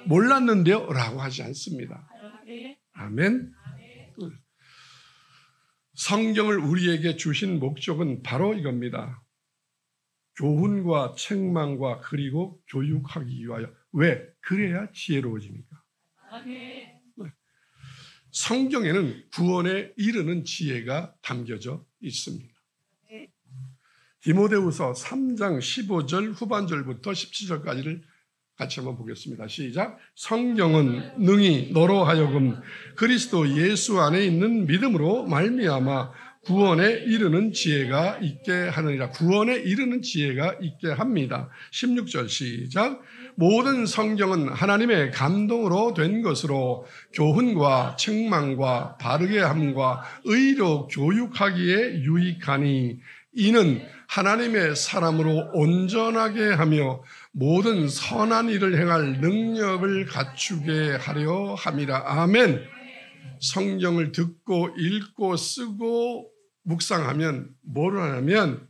몰랐는데요? 라고 하지 않습니다. 아멘. 성경을 우리에게 주신 목적은 바로 이겁니다. 교훈과 책망과 그리고 교육하기 위하여. 왜? 그래야 지혜로워지니까. 성경에는 구원에 이르는 지혜가 담겨져 있습니다. 디모데후서 3장 15절 후반절부터 17절까지를 같이 한번 보겠습니다. 시작. 성경은 능히 너로 하여금 그리스도 예수 안에 있는 믿음으로 말미암아 구원에 이르는 지혜가 있게 하느니라. 구원에 이르는 지혜가 있게 합니다. 16절 시작. 모든 성경은 하나님의 감동으로 된 것으로 교훈과 책망과 바르게 함과 의로 교육하기에 유익하니 이는 하나님의 사람으로 온전하게 하며 모든 선한 일을 행할 능력을 갖추게 하려 함이라. 아멘. 성경을 듣고 읽고 쓰고 묵상하면 뭐를 하냐면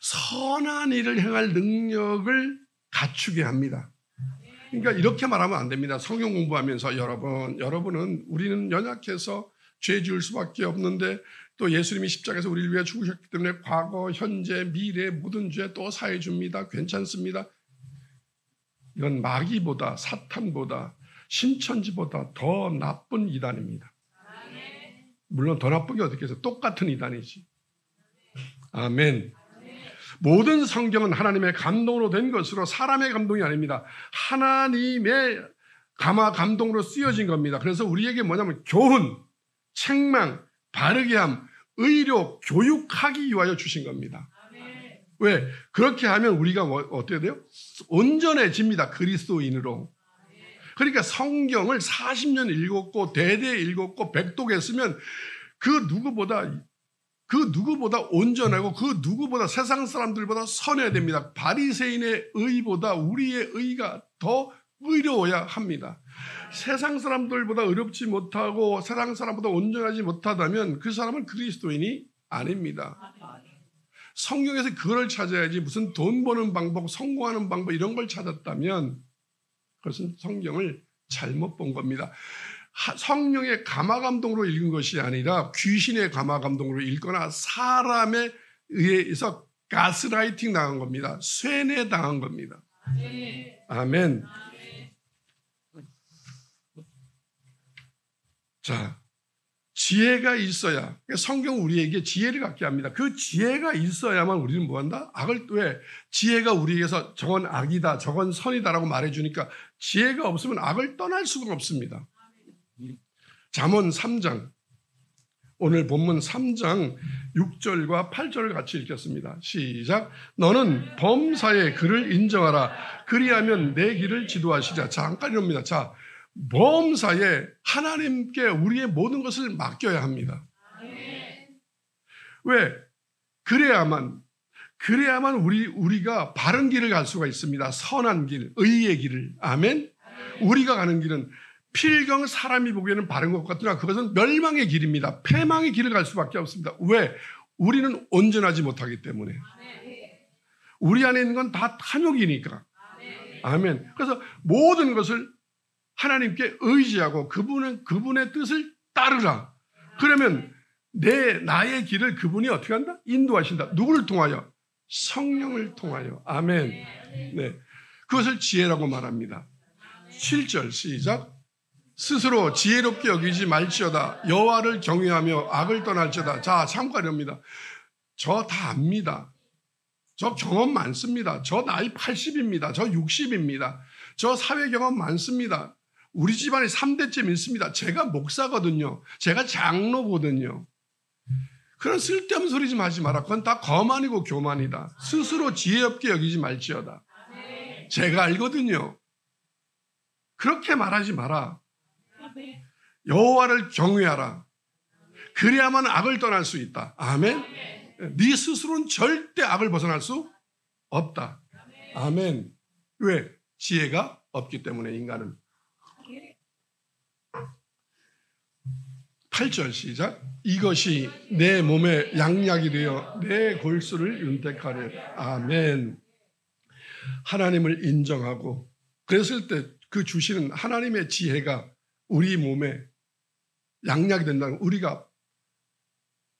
선한 일을 행할 능력을 갖추게 합니다. 그러니까 이렇게 말하면 안 됩니다. 성경 공부하면서 여러분은 우리는 연약해서 죄 지을 수밖에 없는데 또 예수님이 십자가에서 우리를 위해 죽으셨기 때문에 과거, 현재, 미래 모든 죄 또 사해 줍니다. 괜찮습니다. 이건 마귀보다 사탄보다 신천지보다 더 나쁜 이단입니다. 물론 더 나쁘게 어떻게 해서 똑같은 이단이지. 아멘. 모든 성경은 하나님의 감동으로 된 것으로 사람의 감동이 아닙니다. 하나님의 감동으로 쓰여진 겁니다. 그래서 우리에게 뭐냐면 교훈, 책망, 바르게 함, 의료, 교육하기 위하여 주신 겁니다. 왜? 그렇게 하면 우리가 어떻게 돼요? 온전해집니다. 그리스도인으로. 그러니까 성경을 40년 읽었고 대대 읽었고 백독했으면 그 누구보다 온전하고 그 누구보다 세상 사람들보다 선해야 됩니다. 바리새인의 의보다 우리의 의가 더 의로워야 합니다. 세상 사람들보다 의롭지 못하고 세상 사람보다 온전하지 못하다면 그 사람은 그리스도인이 아닙니다. 성경에서 그걸 찾아야지 무슨 돈 버는 방법, 성공하는 방법 이런 걸 찾았다면 그것은 성경을 잘못 본 겁니다. 성령의 감화감동으로 읽은 것이 아니라 귀신의 감화감동으로 읽거나 사람에 의해서 가스라이팅 당한 겁니다. 쇠뇌 당한 겁니다. 아멘. 자, 지혜가 있어야, 성경 우리에게 지혜를 갖게 합니다. 그 지혜가 있어야만 우리는 뭐한다? 왜? 지혜가 우리에게서 저건 악이다, 저건 선이다라고 말해주니까 지혜가 없으면 악을 떠날 수가 없습니다. 잠언 3장, 오늘 본문 3장 6절과 8절을 같이 읽겠습니다. 시작. 너는 범사에 그를 인정하라. 그리하면 내 길을 지도하시자. 잠깐 이럽니다. 자, 범사에 하나님께 우리의 모든 것을 맡겨야 합니다. 왜? 그래야만 우리가 바른 길을 갈 수가 있습니다. 선한 길, 의의 길을. 아멘. 우리가 가는 길은 필경 사람이 보기에는 바른 것 같으나 그것은 멸망의 길입니다. 패망의 길을 갈 수밖에 없습니다. 왜? 우리는 온전하지 못하기 때문에. 우리 안에 있는 건 다 탐욕이니까. 아멘. 그래서 모든 것을 하나님께 의지하고 그분의 뜻을 따르라. 그러면 나의 길을 그분이 어떻게 한다? 인도하신다. 누구를 통하여? 성령을 통하여. 아멘. 네. 그것을 지혜라고 말합니다. 7절 시작. 스스로 지혜롭게 여기지 말지어다. 여호와를 경외하며 악을 떠날지어다. 자, 참고하렵니다. 저 다 압니다. 저 경험 많습니다. 저 나이 80입니다. 저 60입니다. 저 사회 경험 많습니다. 우리 집안에 3대째 믿습니다. 제가 목사거든요. 제가 장로거든요. 그런 쓸데없는 소리 좀 하지 마라. 그건 다 거만이고 교만이다. 스스로 지혜롭게 여기지 말지어다. 제가 알거든요. 그렇게 말하지 마라. 여호와를 경외하라. 그래야만 악을 떠날 수 있다. 아멘. 네 스스로는 절대 악을 벗어날 수 없다. 아멘. 왜? 지혜가 없기 때문에 인간은. 8절 시작. 이것이 내 몸에 양약이 되어 내 골수를 윤택하려. 아멘. 하나님을 인정하고 그랬을 때 그 주시는 하나님의 지혜가 우리 몸에 양약이 된다는, 우리가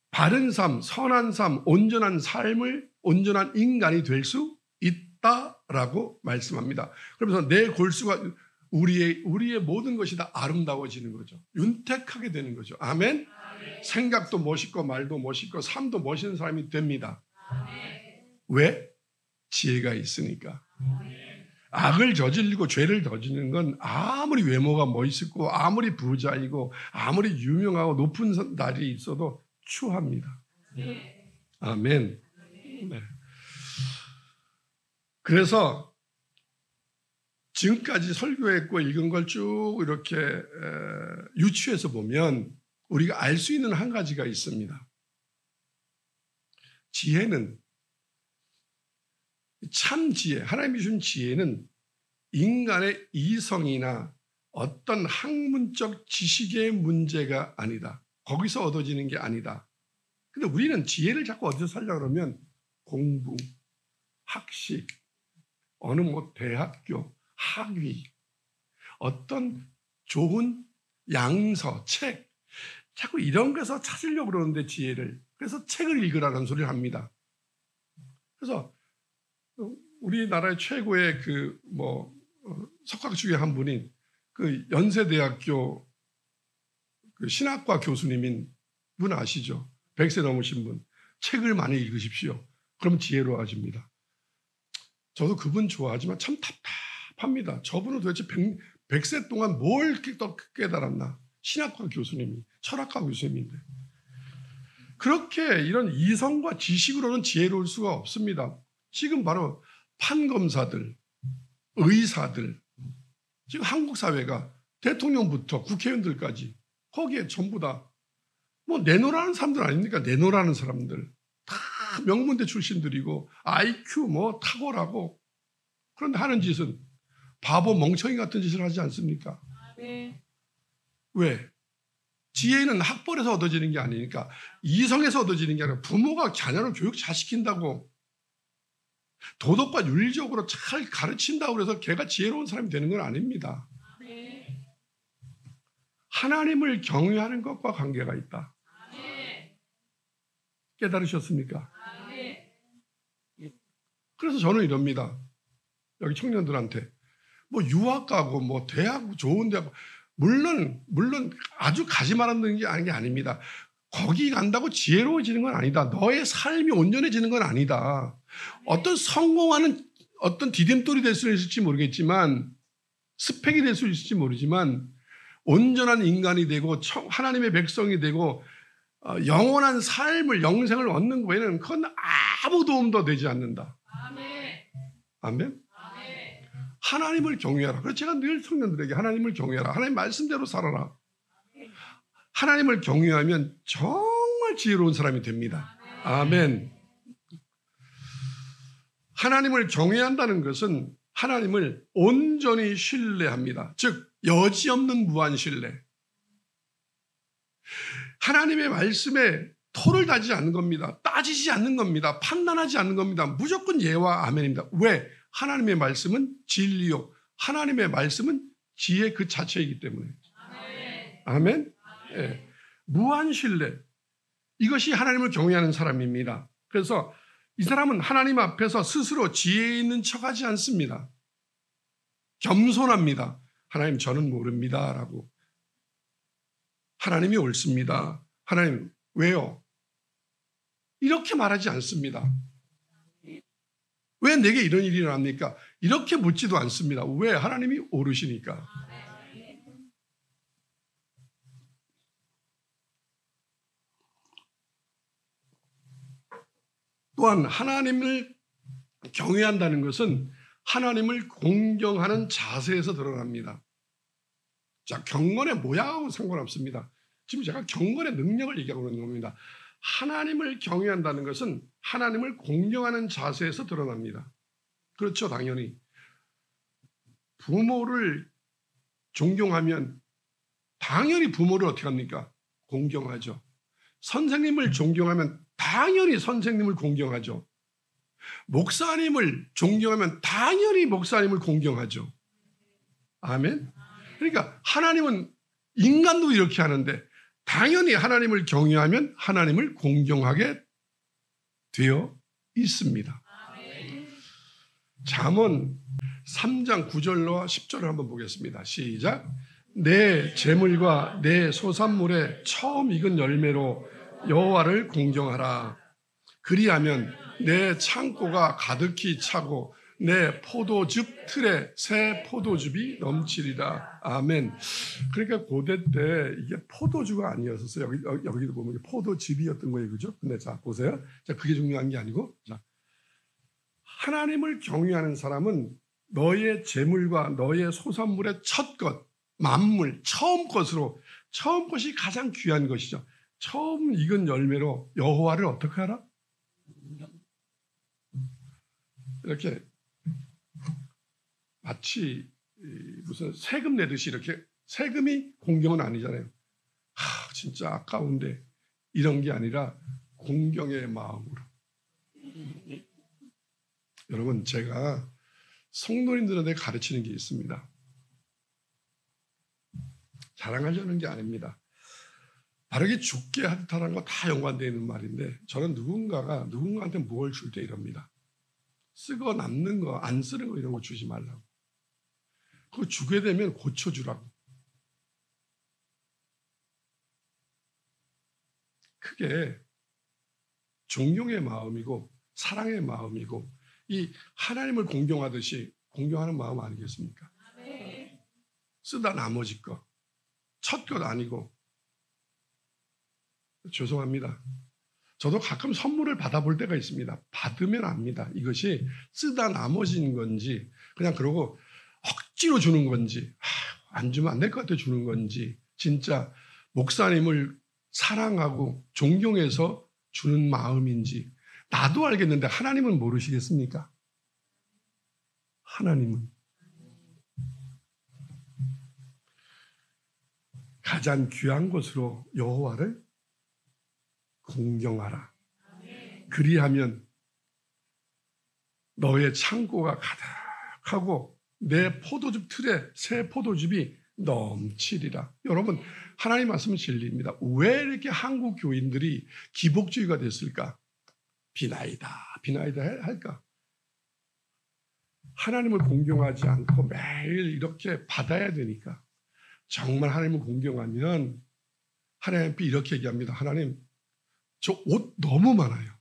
바른 삶, 선한 삶, 온전한 삶을, 온전한 인간이 될 수 있다라고 말씀합니다. 그러면서 내 골수가 우리의 모든 것이 다 아름다워지는 거죠. 윤택하게 되는 거죠. 아멘. 생각도 멋있고 말도 멋있고 삶도 멋있는 사람이 됩니다. 왜? 지혜가 있으니까. 악을 저지르고 죄를 저지르는 건 아무리 외모가 멋있고 아무리 부자이고 아무리 유명하고 높은 날이 있어도 추합니다. 아멘. 네. 그래서 지금까지 설교했고 읽은 걸 쭉 이렇게 유추해서 보면 우리가 알 수 있는 한 가지가 있습니다. 지혜는, 참 지혜, 하나님이 주신 지혜는 인간의 이성이나 어떤 학문적 지식의 문제가 아니다. 거기서 얻어지는 게 아니다. 근데 우리는 지혜를 자꾸 어디서 살려고 그러면 공부, 학식, 어느 대학교, 학위, 어떤 좋은 양서, 책, 자꾸 이런 거에서 찾으려고 그러는데 지혜를. 그래서 책을 읽으라는 소리를 합니다. 그래서 우리나라의 최고의 석학 중에 한 분인 그 연세대학교 그 신학과 교수님인 분 아시죠? 100세 넘으신 분. 책을 많이 읽으십시오. 그럼 지혜로워집니다. 저도 그분 좋아하지만 참 답답합니다. 저분은 도대체 100세 동안 뭘 이렇게 더 깨달았나? 신학과 교수님이, 철학과 교수님인데. 그렇게 이런 이성과 지식으로는 지혜로울 수가 없습니다. 지금 바로 판검사들, 의사들, 지금 한국 사회가 대통령부터 국회의원들까지 거기에 전부 다 내노라는 사람들 아닙니까? 내노라는 사람들. 다 명문대 출신들이고 IQ 탁월하고, 그런데 하는 짓은 바보 멍청이 같은 짓을 하지 않습니까? 왜? 지혜는 학벌에서 얻어지는 게 아니니까, 이성에서 얻어지는 게 아니라 부모가 자녀를 교육 잘 시킨다고 도덕과 윤리적으로 잘 가르친다고 해서 걔가 지혜로운 사람이 되는 건 아닙니다. 하나님을 경외하는 것과 관계가 있다. 깨달으셨습니까? 그래서 저는 이럽니다. 여기 청년들한테 유학 가고 대학, 좋은 대학, 물론 아주 가지 말라는 게 아닙니다. 거기 간다고 지혜로워지는 건 아니다. 너의 삶이 온전해지는 건 아니다. 어떤 성공하는 어떤 디딤돌이 될 수 있을지 모르겠지만, 스펙이 될 수 있을지 모르지만, 온전한 인간이 되고 하나님의 백성이 되고 영원한 삶을, 영생을 얻는 거에는 그건 아무 도움도 되지 않는다. 아멘. 하나님을 경외하라. 그래서 제가 늘 청년들에게 하나님을 경외하라. 하나님 말씀대로 살아라. 하나님을 경외하면 정말 지혜로운 사람이 됩니다. 아멘. 하나님을 경외한다는 것은 하나님을 온전히 신뢰합니다. 즉 여지없는 무한 신뢰. 하나님의 말씀에 토를 다지지 않는 겁니다. 따지지 않는 겁니다. 판단하지 않는 겁니다. 무조건 예와 아멘입니다. 왜? 하나님의 말씀은 진리요, 하나님의 말씀은 지혜 그 자체이기 때문에. 아멘. 예. 무한 신뢰. 이것이 하나님을 경외하는 사람입니다. 그래서 이 사람은 하나님 앞에서 스스로 지혜 있는 척하지 않습니다. 겸손합니다. 하나님, 저는 모릅니다 라고. 하나님이 옳습니다. 하나님, 왜요? 이렇게 말하지 않습니다. 왜 내게 이런 일이 일어납니까? 이렇게 묻지도 않습니다. 왜? 하나님이 옳으시니까. 또한 하나님을 경외한다는 것은 하나님을 공경하는 자세에서 드러납니다. 자, 경건의 모양하고 상관없습니다. 지금 제가 경건의 능력을 얘기하고 있는 겁니다. 하나님을 경외한다는 것은 하나님을 공경하는 자세에서 드러납니다. 그렇죠, 당연히. 부모를 존경하면 당연히 부모를 어떻게 합니까? 공경하죠. 선생님을 존경하면 당연히 선생님을 공경하죠. 목사님을 존경하면 당연히 목사님을 공경하죠. 아멘. 그러니까 하나님은, 인간도 이렇게 하는데 당연히 하나님을 경외하면 하나님을 공경하게 되어 있습니다. 잠언 3장 9절과 10절을 한번 보겠습니다. 시작. 내 재물과 내 소산물의 처음 익은 열매로 여호와를 공경하라. 그리하면 내 창고가 가득히 차고 내 포도즙 틀에 새 포도즙이 넘치리라. 아멘. 그러니까 고대 때 이게 포도주가 아니었었어요. 여기도 보면 포도즙이었던 거예요. 그죠? 근데 자, 보세요. 자, 그게 중요한 게 아니고, 자, 하나님을 경외하는 사람은 너의 재물과 너의 소산물의 첫 것, 만물, 처음 것으로, 처음 것이 가장 귀한 것이죠. 처음 익은 열매로 여호와를 어떻게 하라? 이렇게 마치 무슨 세금 내듯이 이렇게, 세금이 공경은 아니잖아요. 진짜 아까운데, 이런 게 아니라 공경의 마음으로. 여러분, 제가 성도님들한테 가르치는 게 있습니다. 자랑하려는 게 아닙니다. 바르게 죽게 하듯하는 거 다 연관되어 있는 말인데, 저는 누군가가 누군가한테 뭘 줄 때 이럽니다. 쓰고 남는 거, 안 쓰는 거 이런 거 주지 말라고. 그거 주게 되면 고쳐주라고. 그게 존경의 마음이고 사랑의 마음이고 이 하나님을 공경하듯이 공경하는 마음 아니겠습니까? 쓰다 나머지 거, 첫 것 아니고. 죄송합니다. 저도 가끔 선물을 받아볼 때가 있습니다. 받으면 압니다. 이것이 쓰다 나머진 건지 그냥 그러고 억지로 주는 건지, 안 주면 안 될 것 같아 주는 건지, 진짜 목사님을 사랑하고 존경해서 주는 마음인지 나도 알겠는데 하나님은 모르시겠습니까? 하나님은 가장 귀한 것으로 여호와를 공경하라. 그리하면 너의 창고가 가득하고 내 포도즙 틀에 새 포도즙이 넘치리라. 여러분, 하나님 말씀은 진리입니다. 왜 이렇게 한국 교인들이 기복주의가 됐을까? 비나이다 할까? 하나님을 공경하지 않고 매일 이렇게 받아야 되니까. 정말 하나님을 공경하면 하나님 앞에 이렇게 얘기합니다. 하나님, 저 옷 너무 많아요.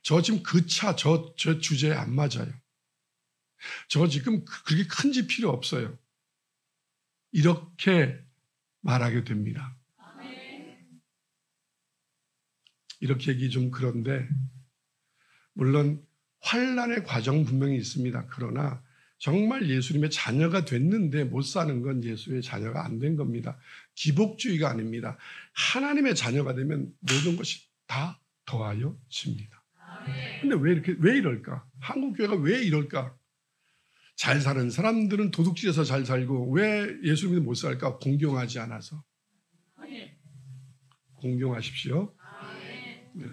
저 지금 그 차, 저 주제에 안 맞아요. 저 지금 그렇게 큰 집 필요 없어요. 이렇게 말하게 됩니다. 이렇게 얘기 좀 그런데, 물론 환난의 과정 분명히 있습니다. 그러나 정말 예수님의 자녀가 됐는데 못 사는 건 예수의 자녀가 안 된 겁니다. 기복주의가 아닙니다. 하나님의 자녀가 되면 모든 것이 다 더하여집니다. 근데 왜 이럴까? 한국 교회가 왜 이럴까? 잘 사는 사람들은 도둑질해서 잘 살고 왜 예수님이 못 살까? 공경하지 않아서. 공경하십시오. 네.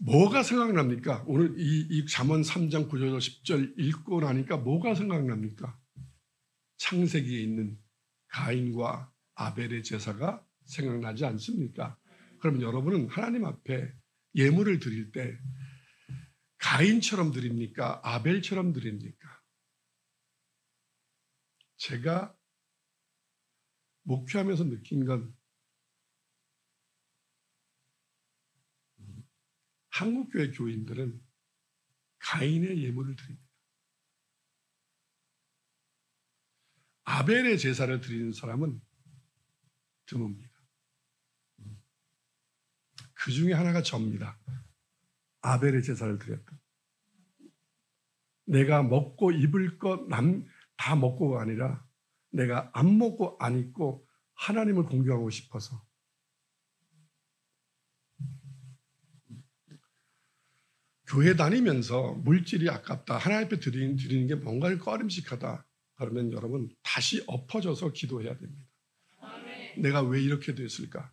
뭐가 생각납니까? 오늘 이 잠언 3장 9절 10절 읽고 나니까 뭐가 생각납니까? 창세기에 있는 가인과 아벨의 제사가 생각나지 않습니까? 그러면 여러분은 하나님 앞에 예물을 드릴 때 가인처럼 드립니까? 아벨처럼 드립니까? 제가 목회하면서 느낀 건 한국교회 교인들은 가인의 예물을 드립니다. 아벨의 제사를 드리는 사람은 드뭅니다. 그 중에 하나가 접니다. 아벨의 제사를 드렸다. 내가 먹고 입을 것 다 먹고가 아니라 내가 안 먹고 안 입고 하나님을 공경하고 싶어서. 교회 다니면서 물질이 아깝다, 하나님 앞에 드리는 게 뭔가를 꺼림칙하다, 그러면 여러분 다시 엎어져서 기도해야 됩니다. 내가 왜 이렇게 됐을까?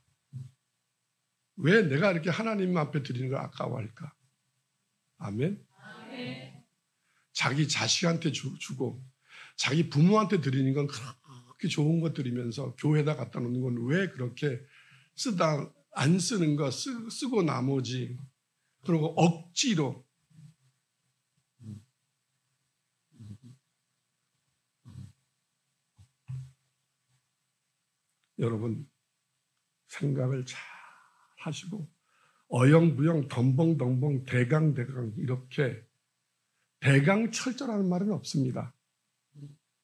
왜 내가 이렇게 하나님 앞에 드리는 걸 아까워할까? 아멘. 자기 자식한테 주고 자기 부모한테 드리는 건 그렇게 좋은 것 드리면서 교회에다 갖다 놓는 건 왜 그렇게 안 쓰는 거 쓰고 나머지, 그리고 억지로. 여러분 생각을 잘 하시고 어영부영 덤벙덤벙 대강대강 이렇게 대강철저라는 말은 없습니다.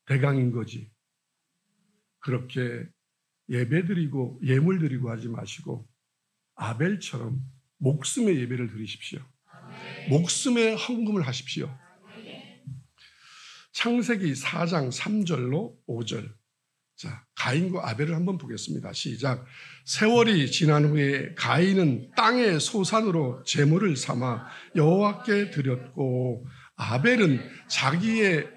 대강인 거지. 그렇게 예배드리고 예물드리고 하지 마시고 아벨처럼 목숨의 예배를 드리십시오. 목숨의 헌금을 하십시오. 창세기 4장 3절로 5절. 자, 가인과 아벨을 한번 보겠습니다. 시작. 세월이 지난 후에 가인은 땅의 소산으로 제물을 삼아 여호와께 드렸고 아벨은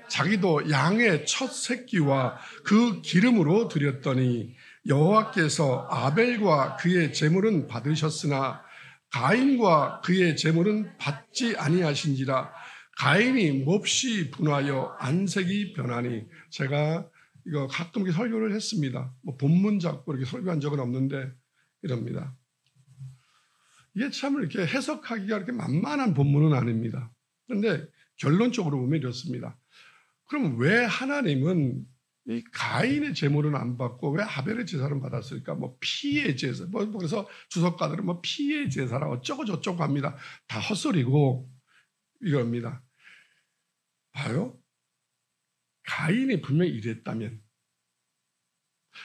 자기도 양의 첫 새끼와 그 기름으로 드렸더니 여호와께서 아벨과 그의 제물은 받으셨으나 가인과 그의 제물은 받지 아니하신지라. 가인이 몹시 분하여 안색이 변하니. 제가 이거 가끔 이렇게 설교를 했습니다. 뭐 본문 잡고 이렇게 설교한 적은 없는데 이럽니다. 이게 참 이렇게 해석하기가 그렇게 만만한 본문은 아닙니다. 그런데 결론적으로 보면 이렇습니다. 그럼 왜 하나님은 이 가인의 제물은 안 받고 왜 아벨의 제사를 받았을까? 뭐 피의 제사, 그래서 주석가들은 뭐 피의 제사라 어쩌고 저쩌고 합니다. 다 헛소리고 이겁니다. 봐요. 가인이 분명히 이랬다면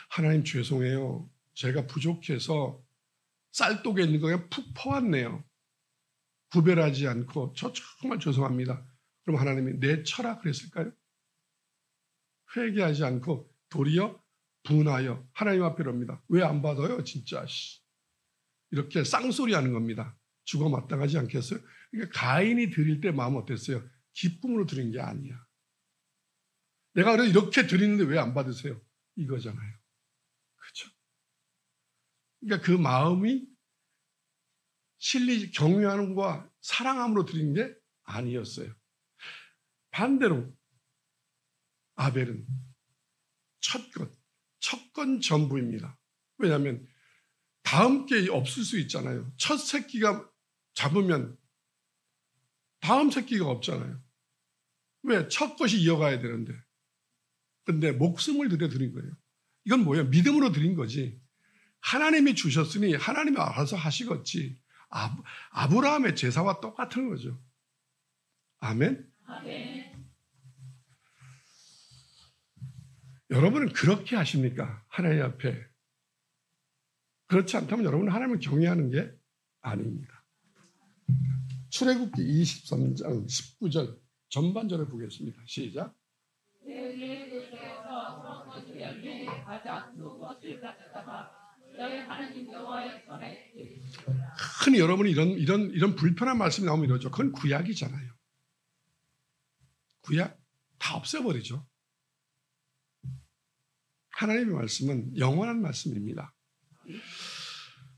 하나님 죄송해요. 제가 부족해서 쌀독에 있는 거 그냥 푹 퍼왔네요. 구별하지 않고 저 정말 죄송합니다. 그럼 하나님이 내쳐라 그랬을까요? 회개하지 않고 도리어 분하여 하나님 앞에 이럽니다. 왜 안 받아요? 진짜 이렇게 쌍소리 하는 겁니다. 죽어 마땅하지 않겠어요? 그러니까 가인이 드릴 때 마음 어땠어요? 기쁨으로 드린 게 아니야. 내가 이렇게 드리는데 왜 안 받으세요? 이거잖아요. 그렇죠? 그러니까 그 마음이 신리 경외하는 것과 사랑함으로 드린 게 아니었어요. 반대로 아벨은 첫건 전부입니다. 왜냐하면 다음 게 없을 수 있잖아요. 첫 새끼가 잡으면 다음 새끼가 없잖아요. 왜? 첫 것이 이어가야 되는데. 근데 목숨을 들여 드린 거예요. 이건 뭐예요? 믿음으로 드린 거지. 하나님이 주셨으니 하나님이 알아서 하시겠지. 아브라함의 제사와 똑같은 거죠. 아멘? 아멘. 여러분은 그렇게 하십니까? 하나님 앞에. 그렇지 않다면 여러분은 하나님을 경외하는 게 아닙니다. 출애굽기 23장 19절 전반절을 보겠습니다. 시작. 흔히 여러분이 이런 불편한 말씀이 나오면 이러죠. 그건 구약이잖아요. 구약 다 없애버리죠. 하나님의 말씀은 영원한 말씀입니다.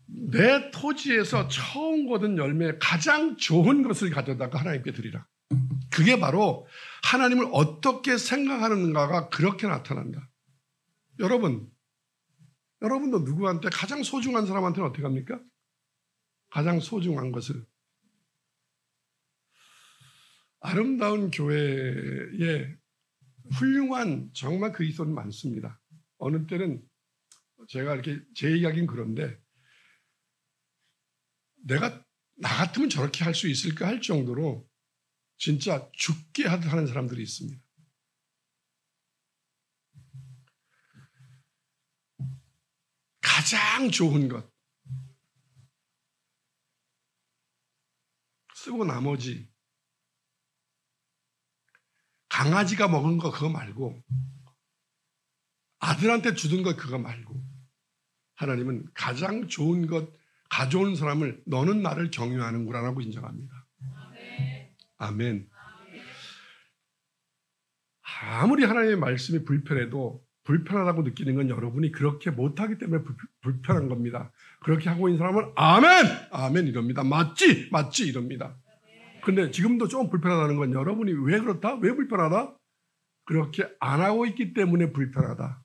내 토지에서 처음 거둔 열매 가장 좋은 것을 가져다가 하나님께 드리라. 그게 바로 하나님을 어떻게 생각하는가가 그렇게 나타난다. 여러분도 누구한테 가장 소중한 사람한테는 어떻게 합니까? 가장 소중한 것을. 아름다운 교회에 훌륭한 정말 그리스도는 많습니다. 어느 때는 제가 이렇게 제 이야기는 그런데 내가 나 같으면 저렇게 할 수 있을까 할 정도로 진짜 죽게 하는 사람들이 있습니다. 가장 좋은 것 쓰고 나머지 강아지가 먹은 거 그거 말고 아들한테 주던 것 그거 말고 하나님은 가장 좋은 것 가져온 사람을 너는 나를 경외하는구나라고 인정합니다. 아멘. 아무리 하나님의 말씀이 불편해도 불편하다고 느끼는 건 여러분이 그렇게 못하기 때문에 불편한 겁니다. 그렇게 하고 있는 사람은 아멘! 아멘 이럽니다. 맞지? 맞지? 이럽니다. 근데 지금도 조금 불편하다는 건 여러분이 왜 그렇다? 왜 불편하다? 그렇게 안 하고 있기 때문에 불편하다.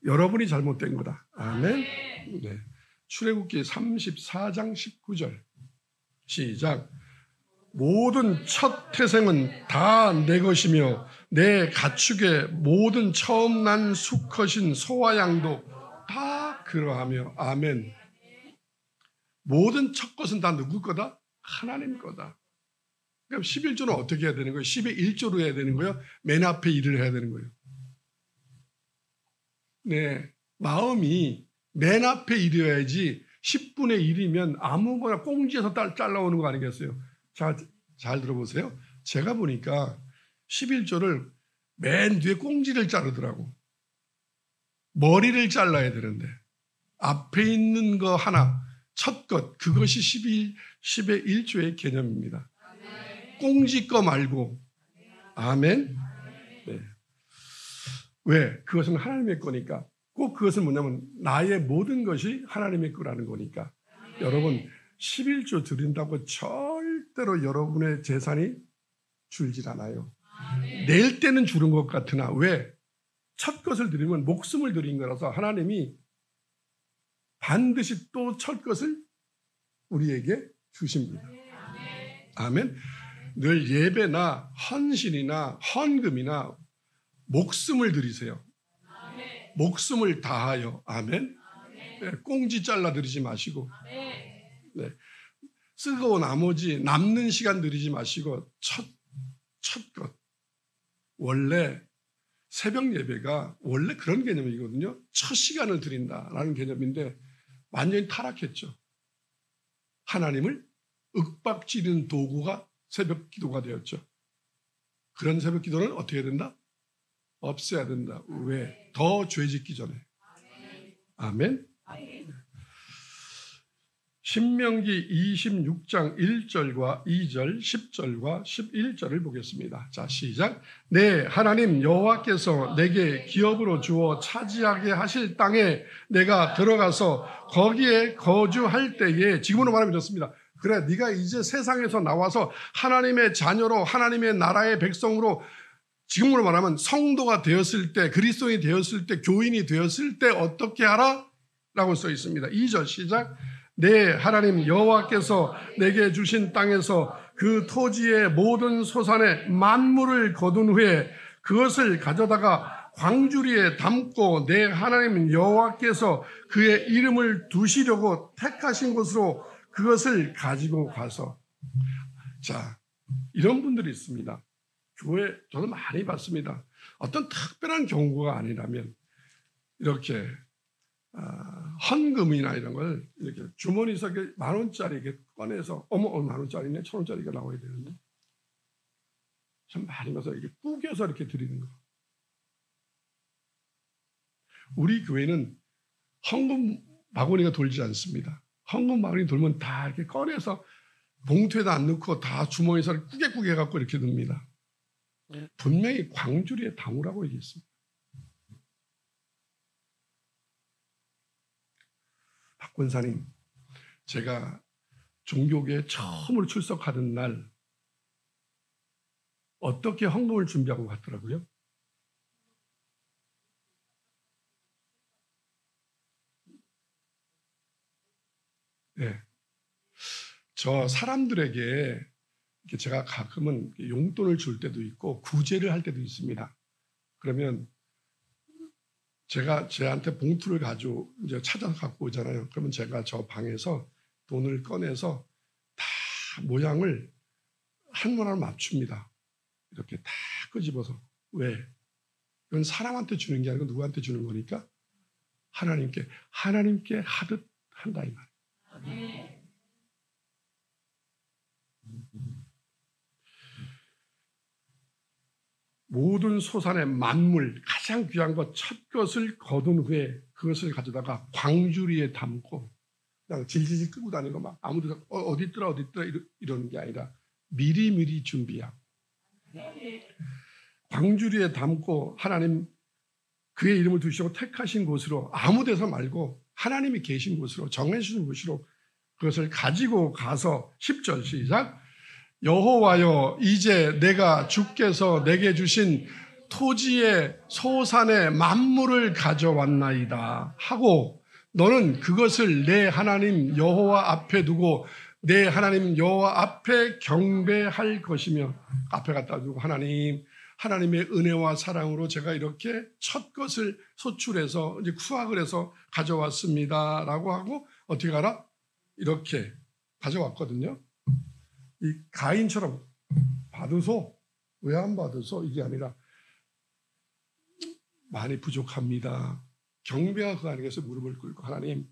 여러분이 잘못된 거다. 아멘? 네. 출애굽기 34장 19절 시작. 모든 첫 태생은 다 내 것이며 내 가축의 모든 처음 난 수컷인 소와 양도 다 그러하며. 아멘. 모든 첫 것은 다 누구 거다? 하나님 거다. 그럼 11조는 어떻게 해야 되는 거예요? 10의 1조로 해야 되는 거예요? 맨 앞에 일을 해야 되는 거예요? 네, 마음이 맨 앞에 일이어야지 10분의 1이면 아무거나 꽁지에서 잘라오는 거 아니겠어요? 잘 들어보세요. 제가 보니까 11조를 맨 뒤에 꽁지를 자르더라고. 머리를 잘라야 되는데 앞에 있는 거 하나, 첫 것, 그것이 10의 1조의 개념입니다. 꽁지 거 말고. 아멘. 네. 왜? 그것은 하나님의 거니까. 꼭 그것은 뭐냐면 나의 모든 것이 하나님의 거라는 거니까. 여러분 11조 드린다고 절대로 여러분의 재산이 줄질 않아요. 낼 때는 주는 것 같으나 왜? 첫 것을 드리면 목숨을 드린 거라서 하나님이 반드시 또 첫 것을 우리에게 주십니다. 아멘. 늘 예배나 헌신이나 헌금이나 목숨을 드리세요. 목숨을 다하여. 아멘. 네, 꽁지 잘라 드리지 마시고. 네, 쓰고 나머지 남는 시간 드리지 마시고 첫 것. 원래 새벽 예배가 원래 그런 개념이거든요. 첫 시간을 드린다라는 개념인데 완전히 타락했죠. 하나님을 윽박지르는 도구가 새벽 기도가 되었죠. 그런 새벽 기도는 어떻게 해야 된다? 없애야 된다. 왜? 더 죄 짓기 전에. 아멘. 신명기 26장 1절과 2절, 10절과 11절을 보겠습니다. 자, 시작. 네, 하나님 여호와께서 내게 기업으로 주어 차지하게 하실 땅에 내가 들어가서 거기에 거주할 때에, 지금으로 말하면 이렇습니다. 그래, 네가 이제 세상에서 나와서 하나님의 자녀로 하나님의 나라의 백성으로, 지금으로 말하면 성도가 되었을 때, 그리스도인이 되었을 때, 교인이 되었을 때 어떻게 하라? 라고 써 있습니다. 2절 시작. 네, 하나님 여호와께서 내게 주신 땅에서 그 토지의 모든 소산의 만물을 거둔 후에 그것을 가져다가 광주리에 담고 내 하나님 여호와께서 그의 이름을 두시려고 택하신 곳으로 그것을 가지고 가서. 자, 이런 분들이 있습니다. 교회 저는 많이 봤습니다. 어떤 특별한 경우가 아니라면 이렇게 헌금이나 이런 걸 이렇게 주머니에서 10,000원짜리 이렇게 꺼내서 어머 10,000원짜리네 1,000원짜리가 나와야 되는데 참 많이 봐서 이렇게 꾸겨서 이렇게 드리는 거. 우리 교회는 헌금 바구니가 돌지 않습니다. 헌금 바구니 돌면 다 이렇게 꺼내서 봉투에다 안 넣고 다 주머니에서 꾸게 해갖고 이렇게 넣습니다. 분명히 광주리에 담으라고 얘기했습니다. 박 권사님, 제가 종교계에 처음으로 출석하던 날 어떻게 헌금을 준비하고 갔더라고요. 네. 저 사람들에게 제가 가끔은 용돈을 줄 때도 있고 구제를 할 때도 있습니다. 그러면 제가 쟤한테 봉투를 이제 찾아서 갖고 오잖아요. 그러면 제가 저 방에서 돈을 꺼내서 다 모양을 한 번 하나 맞춥니다. 이렇게 다 끄집어서. 왜? 이건 사람한테 주는 게 아니고 누구한테 주는 거니까 하나님께 하듯 한다 이 말이에요. 모든 소산의 만물, 가장 귀한 것, 첫 것을 거둔 후에 그것을 가져다가 광주리에 담고 그냥 질질 끌고 다니고 막 아무데나 어디 있더라 이러는 게 아니라 미리미리 준비하고 광주리에 담고 하나님 그의 이름을 두시고 택하신 곳으로, 아무 데서 말고 하나님이 계신 곳으로, 정해주신 곳으로 그것을 가지고 가서 10절 시작. 여호와여, 이제 내가 주께서 내게 주신 토지의 소산의 만물을 가져왔나이다 하고 너는 그것을 내 하나님 여호와 앞에 두고 내 하나님 여호와 앞에 경배할 것이며, 앞에 갖다 두고 하나님의 은혜와 사랑으로 제가 이렇게 첫 것을 소출해서 이제 수확을 해서 가져왔습니다라고 하고 어떻게 하라? 이렇게 가져왔거든요. 이 가인처럼 받으소. 왜 안 받으소? 이게 아니라 많이 부족합니다. 경배가 그 안에서 무릎을 꿇고 하나님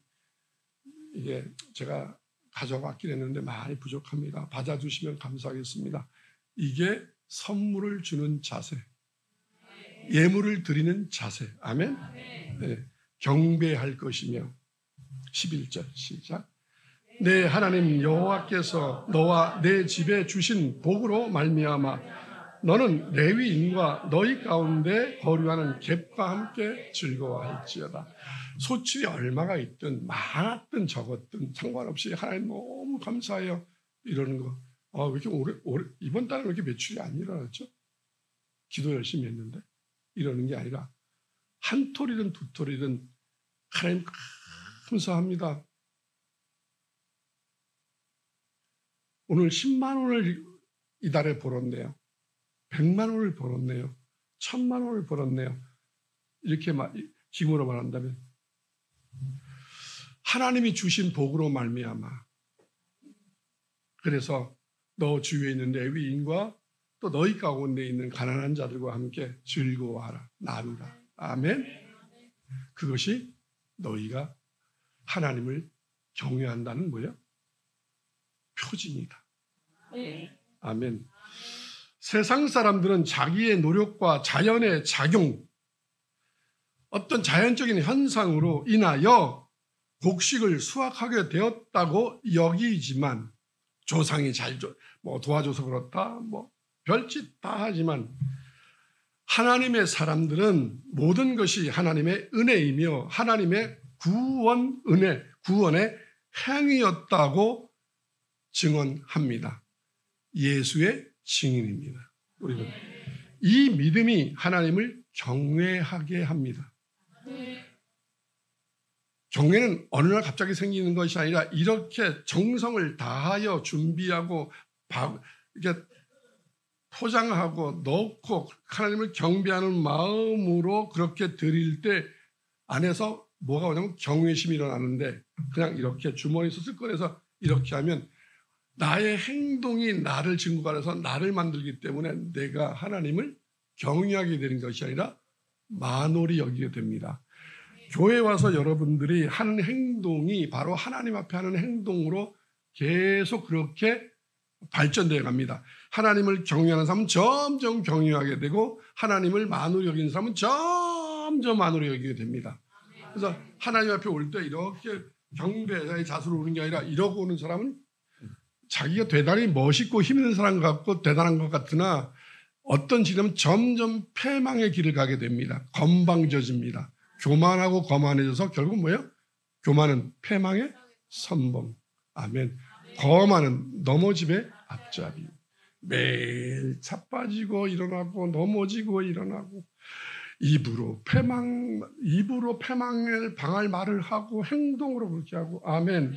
이게 제가 가져왔긴 했는데 많이 부족합니다. 받아주시면 감사하겠습니다. 이게 선물을 주는 자세, 예물을 드리는 자세. 아멘. 네. 경배할 것이며 11절 시작. 내 하나님 여호와께서 너와 내 집에 주신 복으로 말미암아 너는 레위인과 너희 가운데 거류하는 객과 함께 즐거워할지어다. 소출이 얼마가 있든 많았든 적었든 상관없이 하나님 너무 감사해요. 이러는 거. 왜 이렇게 오래 이번 달에 왜 이렇게 매출이 안 일어났죠? 기도 열심히 했는데 이러는 게 아니라 한 톨이든 두 톨이든 하나님 감사합니다. 오늘 10만 원을 이달에 벌었네요. 100만 원을 벌었네요. 1000만 원을 벌었네요. 이렇게 지금으로 말한다면 하나님이 주신 복으로 말미암아 그래서 너 주위에 있는 레위인과 또 너희 가운데 있는 가난한 자들과 함께 즐거워하라. 나누라. 아멘. 그것이 너희가 하나님을 경외한다는 뭐예요? 표징이다. 아멘. 세상 사람들은 자기의 노력과 자연의 작용, 어떤 자연적인 현상으로 인하여 곡식을 수확하게 되었다고 여기지만 조상이 잘 도와줘서 그렇다, 별짓 다 하지만 하나님의 사람들은 모든 것이 하나님의 은혜이며 하나님의 구원의 행위였다고 증언합니다. 예수의 증인입니다. 우리는 이 믿음이 하나님을 경외하게 합니다. 경외는 어느 날 갑자기 생기는 것이 아니라 이렇게 정성을 다하여 준비하고 이렇게 포장하고 넣고 하나님을 경배하는 마음으로 그렇게 드릴 때 안에서 뭐가 오냐면 경외심이 일어나는데 그냥 이렇게 주머니에서 쓸 꺼내서 이렇게 하면 나의 행동이 나를 증거하여서 나를 만들기 때문에 내가 하나님을 경외하게 되는 것이 아니라 만홀히 여기게 됩니다. 교회 와서 여러분들이 하는 행동이 바로 하나님 앞에 하는 행동으로 계속 그렇게 발전되어 갑니다. 하나님을 경외하는 사람은 점점 경외하게 되고 하나님을 만홀히 여기는 사람은 점점 만홀히 여기게 됩니다. 그래서 하나님 앞에 올 때 이렇게 경배의 자세로 오는 게 아니라 이러고 오는 사람은 자기가 대단히 멋있고 힘 있는 사람 같고 대단한 것 같으나 어떤 지점은 점점 패망의 길을 가게 됩니다. 건방져집니다. 교만하고 거만해져서 결국 뭐예요? 교만은 패망의 선봉. 아멘. 거만은 넘어짐의 앞잡이. 매일 자빠지고 일어나고 넘어지고 일어나고 입으로 패망을 방할 말을 하고 행동으로 그렇게 하고. 아멘.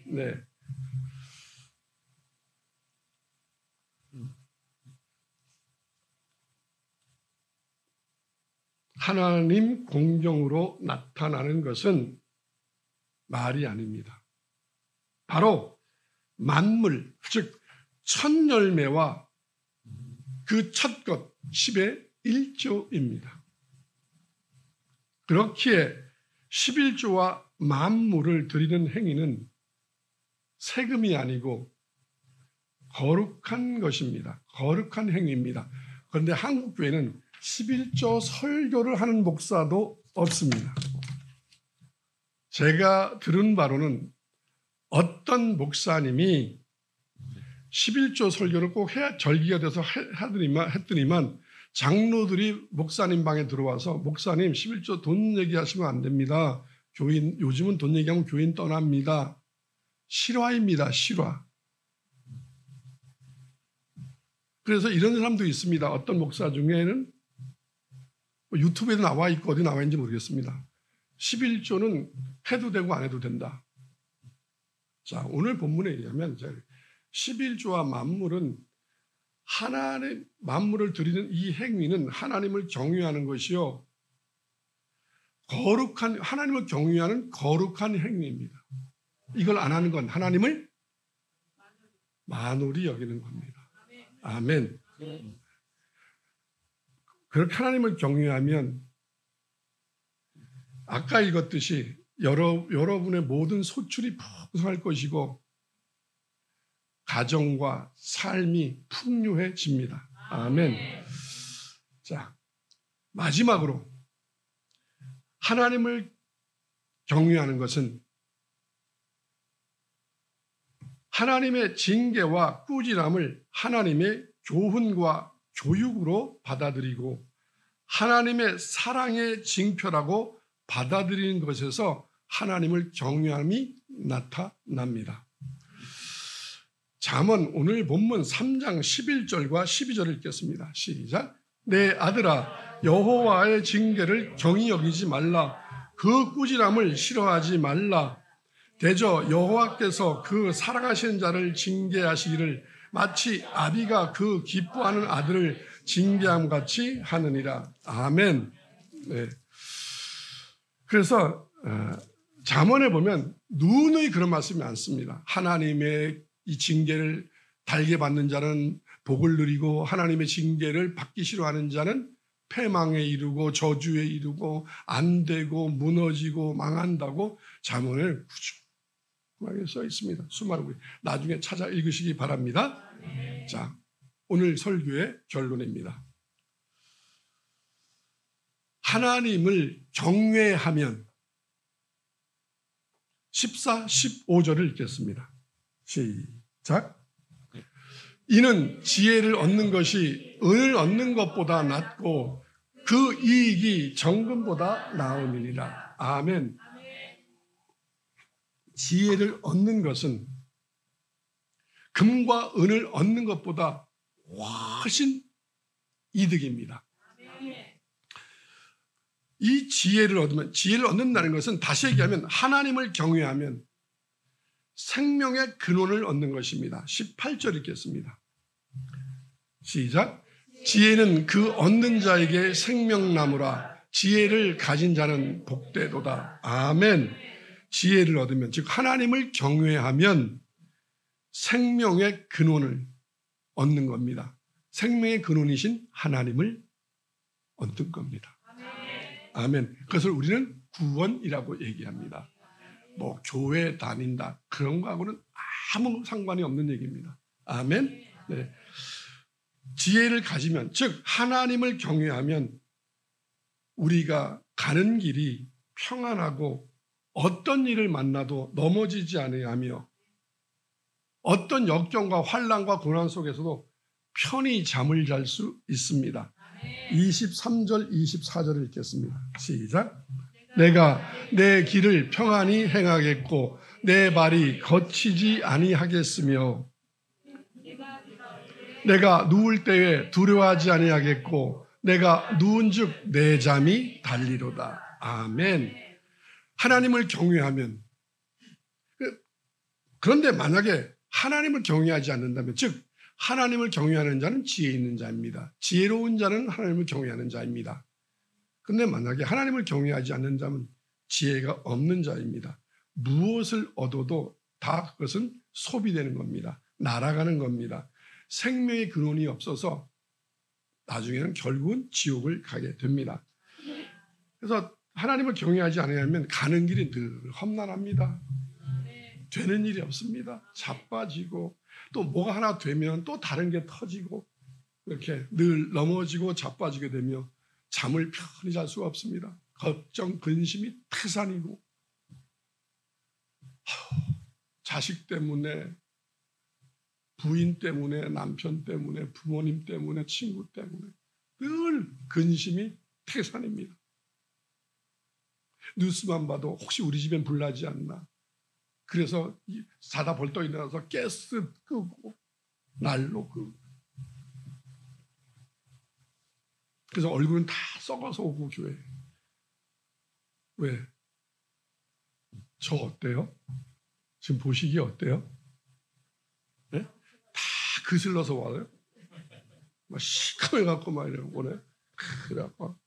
네. 하나님 공경으로 나타나는 것은 말이 아닙니다. 바로 만물, 즉 첫 열매와 그 첫 것 10의 1조입니다. 그렇기에 11조와 만물을 드리는 행위는 세금이 아니고 거룩한 것입니다. 거룩한 행위입니다. 그런데 한국교회는 11조 설교를 하는 목사도 없습니다. 제가 들은 바로는 어떤 목사님이 11조 설교를 꼭 해야 절기가 돼서 했더니만 장로들이 목사님 방에 들어와서 목사님 11조 돈 얘기하시면 안 됩니다. 요즘은 돈 얘기하면 교인 떠납니다. 실화입니다. 실화. 그래서 이런 사람도 있습니다. 어떤 목사 중에는 유튜브에도 나와 있고 어디 나와 있는지 모르겠습니다. 11조는 해도 되고 안 해도 된다. 자, 오늘 본문에 의하면 11조와 만물은 하나님 만물을 드리는 이 행위는 하나님을 경외하는 것이요. 하나님을 경외하는 거룩한 행위입니다. 이걸 안 하는 건 하나님을 만홀히 여기는 겁니다. 아멘. 네. 그렇게 하나님을 경외하면 아까 읽었듯이 여러분의 모든 소출이 풍성할 것이고 가정과 삶이 풍요해집니다. 아멘. 자, 마지막으로 하나님을 경외하는 것은 하나님의 징계와 꾸지람을 하나님의 교훈과 교육으로 받아들이고 하나님의 사랑의 징표라고 받아들이는 것에서 하나님을 경외함이 나타납니다. 잠언 오늘 본문 3장 11절과 12절을 읽겠습니다. 시작. 내 아들아 여호와의 징계를 경히 여기지 말라. 그 꾸지람을 싫어하지 말라. 대저 여호와께서 그 사랑하시는 자를 징계하시기를 마치 아비가 그 기뻐하는 아들을 징계함 같이 하느니라. 아멘. 네. 그래서 잠언에 보면 누누이 그런 말씀이 많습니다. 하나님의 이 징계를 달게 받는 자는 복을 누리고 하나님의 징계를 받기 싫어하는 자는 패망에 이르고 저주에 이르고 안 되고 무너지고 망한다고 잠언에 구중하게 써 있습니다. 수많은 분 나중에 찾아 읽으시기 바랍니다. 자, 오늘 설교의 결론입니다. 하나님을 경외하면 14, 15절을 읽겠습니다. 시작. 이는 지혜를 얻는 것이 은을 얻는 것보다 낫고 그 이익이 정금보다 나으니라. 아멘. 지혜를 얻는 것은 금과 은을 얻는 것보다 훨씬 이득입니다. 이 지혜를 얻는다는 것은 다시 얘기하면 하나님을 경외하면 생명의 근원을 얻는 것입니다. 18절 읽겠습니다. 시작. 지혜는 그 얻는 자에게 생명나무라. 지혜를 가진 자는 복되도다. 아멘. 지혜를 얻으면, 즉 하나님을 경외하면 생명의 근원을 얻는 겁니다. 생명의 근원이신 하나님을 얻는 겁니다. 아멘. 그것을 우리는 구원이라고 얘기합니다. 뭐 교회 다닌다 그런 거하고는 아무 상관이 없는 얘기입니다. 아멘. 네. 지혜를 가지면, 즉 하나님을 경외하면 우리가 가는 길이 평안하고 어떤 일을 만나도 넘어지지 아니하며 어떤 역경과 환난과 고난 속에서도 편히 잠을 잘 수 있습니다. 23절 24절을 읽겠습니다. 시작. 내가 내 길을 평안히 행하겠고 내 발이 거치지 아니하겠으며 내가 누울 때에 두려워하지 아니하겠고 내가 누운즉 내 잠이 달리로다. 아멘. 하나님을 경외하면, 그런데 만약에 하나님을 경외하지 않는다면, 즉 하나님을 경외하는 자는 지혜 있는 자입니다. 지혜로운 자는 하나님을 경외하는 자입니다. 그런데 만약에 하나님을 경외하지 않는 자는 지혜가 없는 자입니다. 무엇을 얻어도 다 그것은 소비되는 겁니다. 날아가는 겁니다. 생명의 근원이 없어서 나중에는 결국은 지옥을 가게 됩니다. 그래서 하나님을 경외하지 않으면 가는 길이 늘 험난합니다. 되는 일이 없습니다. 자빠지고 또 뭐가 하나 되면 또 다른 게 터지고 이렇게 늘 넘어지고 자빠지게 되며 잠을 편히 잘 수가 없습니다. 걱정, 근심이 태산이고 자식 때문에, 부인 때문에, 남편 때문에, 부모님 때문에, 친구 때문에 늘 근심이 태산입니다. 뉴스만 봐도 혹시 우리 집엔 불나지 않나. 그래서 자다 벌떡 일어나서 가스 끄고 난로 끄고. 그래서 얼굴은 다 썩어서 오고 교회. 왜? 저 어때요? 지금 보시기 어때요? 네? 다 그슬러서 와요. 막 시커매갖고 막 이러고 오네. 그래갖고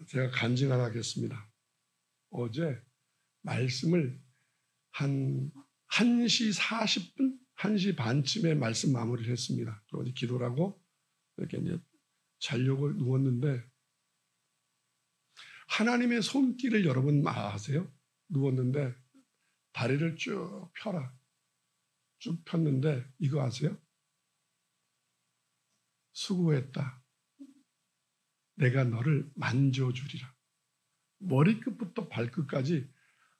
제가 간증 하나 하겠습니다. 어제 말씀을 한 1시 40분, 1시 반쯤에 말씀 마무리를 했습니다. 그리고 이제 기도를 하고 이렇게 이제 자려고 누웠는데 하나님의 손길을 여러분 아세요? 누웠는데 다리를 쭉 펴라. 쭉 폈는데 이거 아세요? 수고했다. 내가 너를 만져주리라. 머리끝부터 발끝까지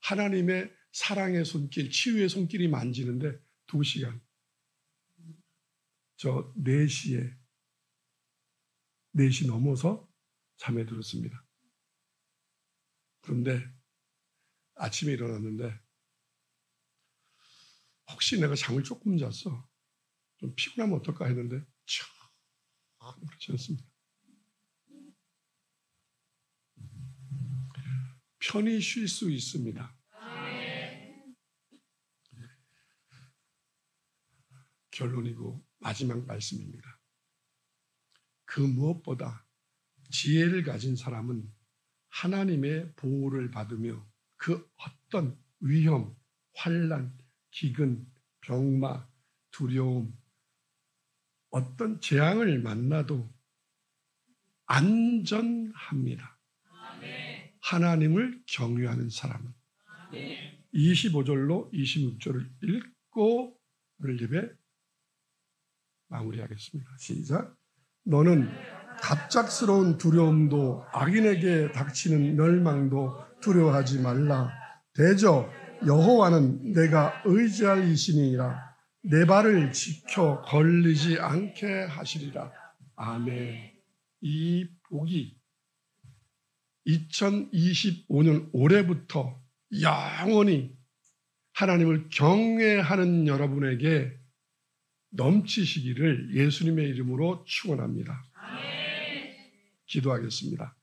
하나님의 사랑의 손길, 치유의 손길이 만지는데 2시간. 저 4시 넘어서 잠에 들었습니다. 그런데 아침에 일어났는데 혹시 내가 잠을 조금 잤어. 좀 피곤하면 어떨까 했는데 그렇지 않습니다. 편히 쉴 수 있습니다. 결론이고 마지막 말씀입니다. 그 무엇보다 지혜를 가진 사람은 하나님의 보호를 받으며 그 어떤 위험, 환난, 기근, 병마, 두려움, 어떤 재앙을 만나도 안전합니다. 하나님을 경외하는 사람은. 25절로 26절을 읽고 오늘 예배 마무리하겠습니다. 시작. 너는 갑작스러운 두려움도 악인에게 닥치는 멸망도 두려워하지 말라. 대저 여호와는 내가 의지할 이시니라. 내 발을 지켜 걸리지 않게 하시리라. 아멘. 이 복이 2025년 올해부터 영원히 하나님을 경외하는 여러분에게 넘치시기를 예수님의 이름으로 축원합니다. 기도하겠습니다.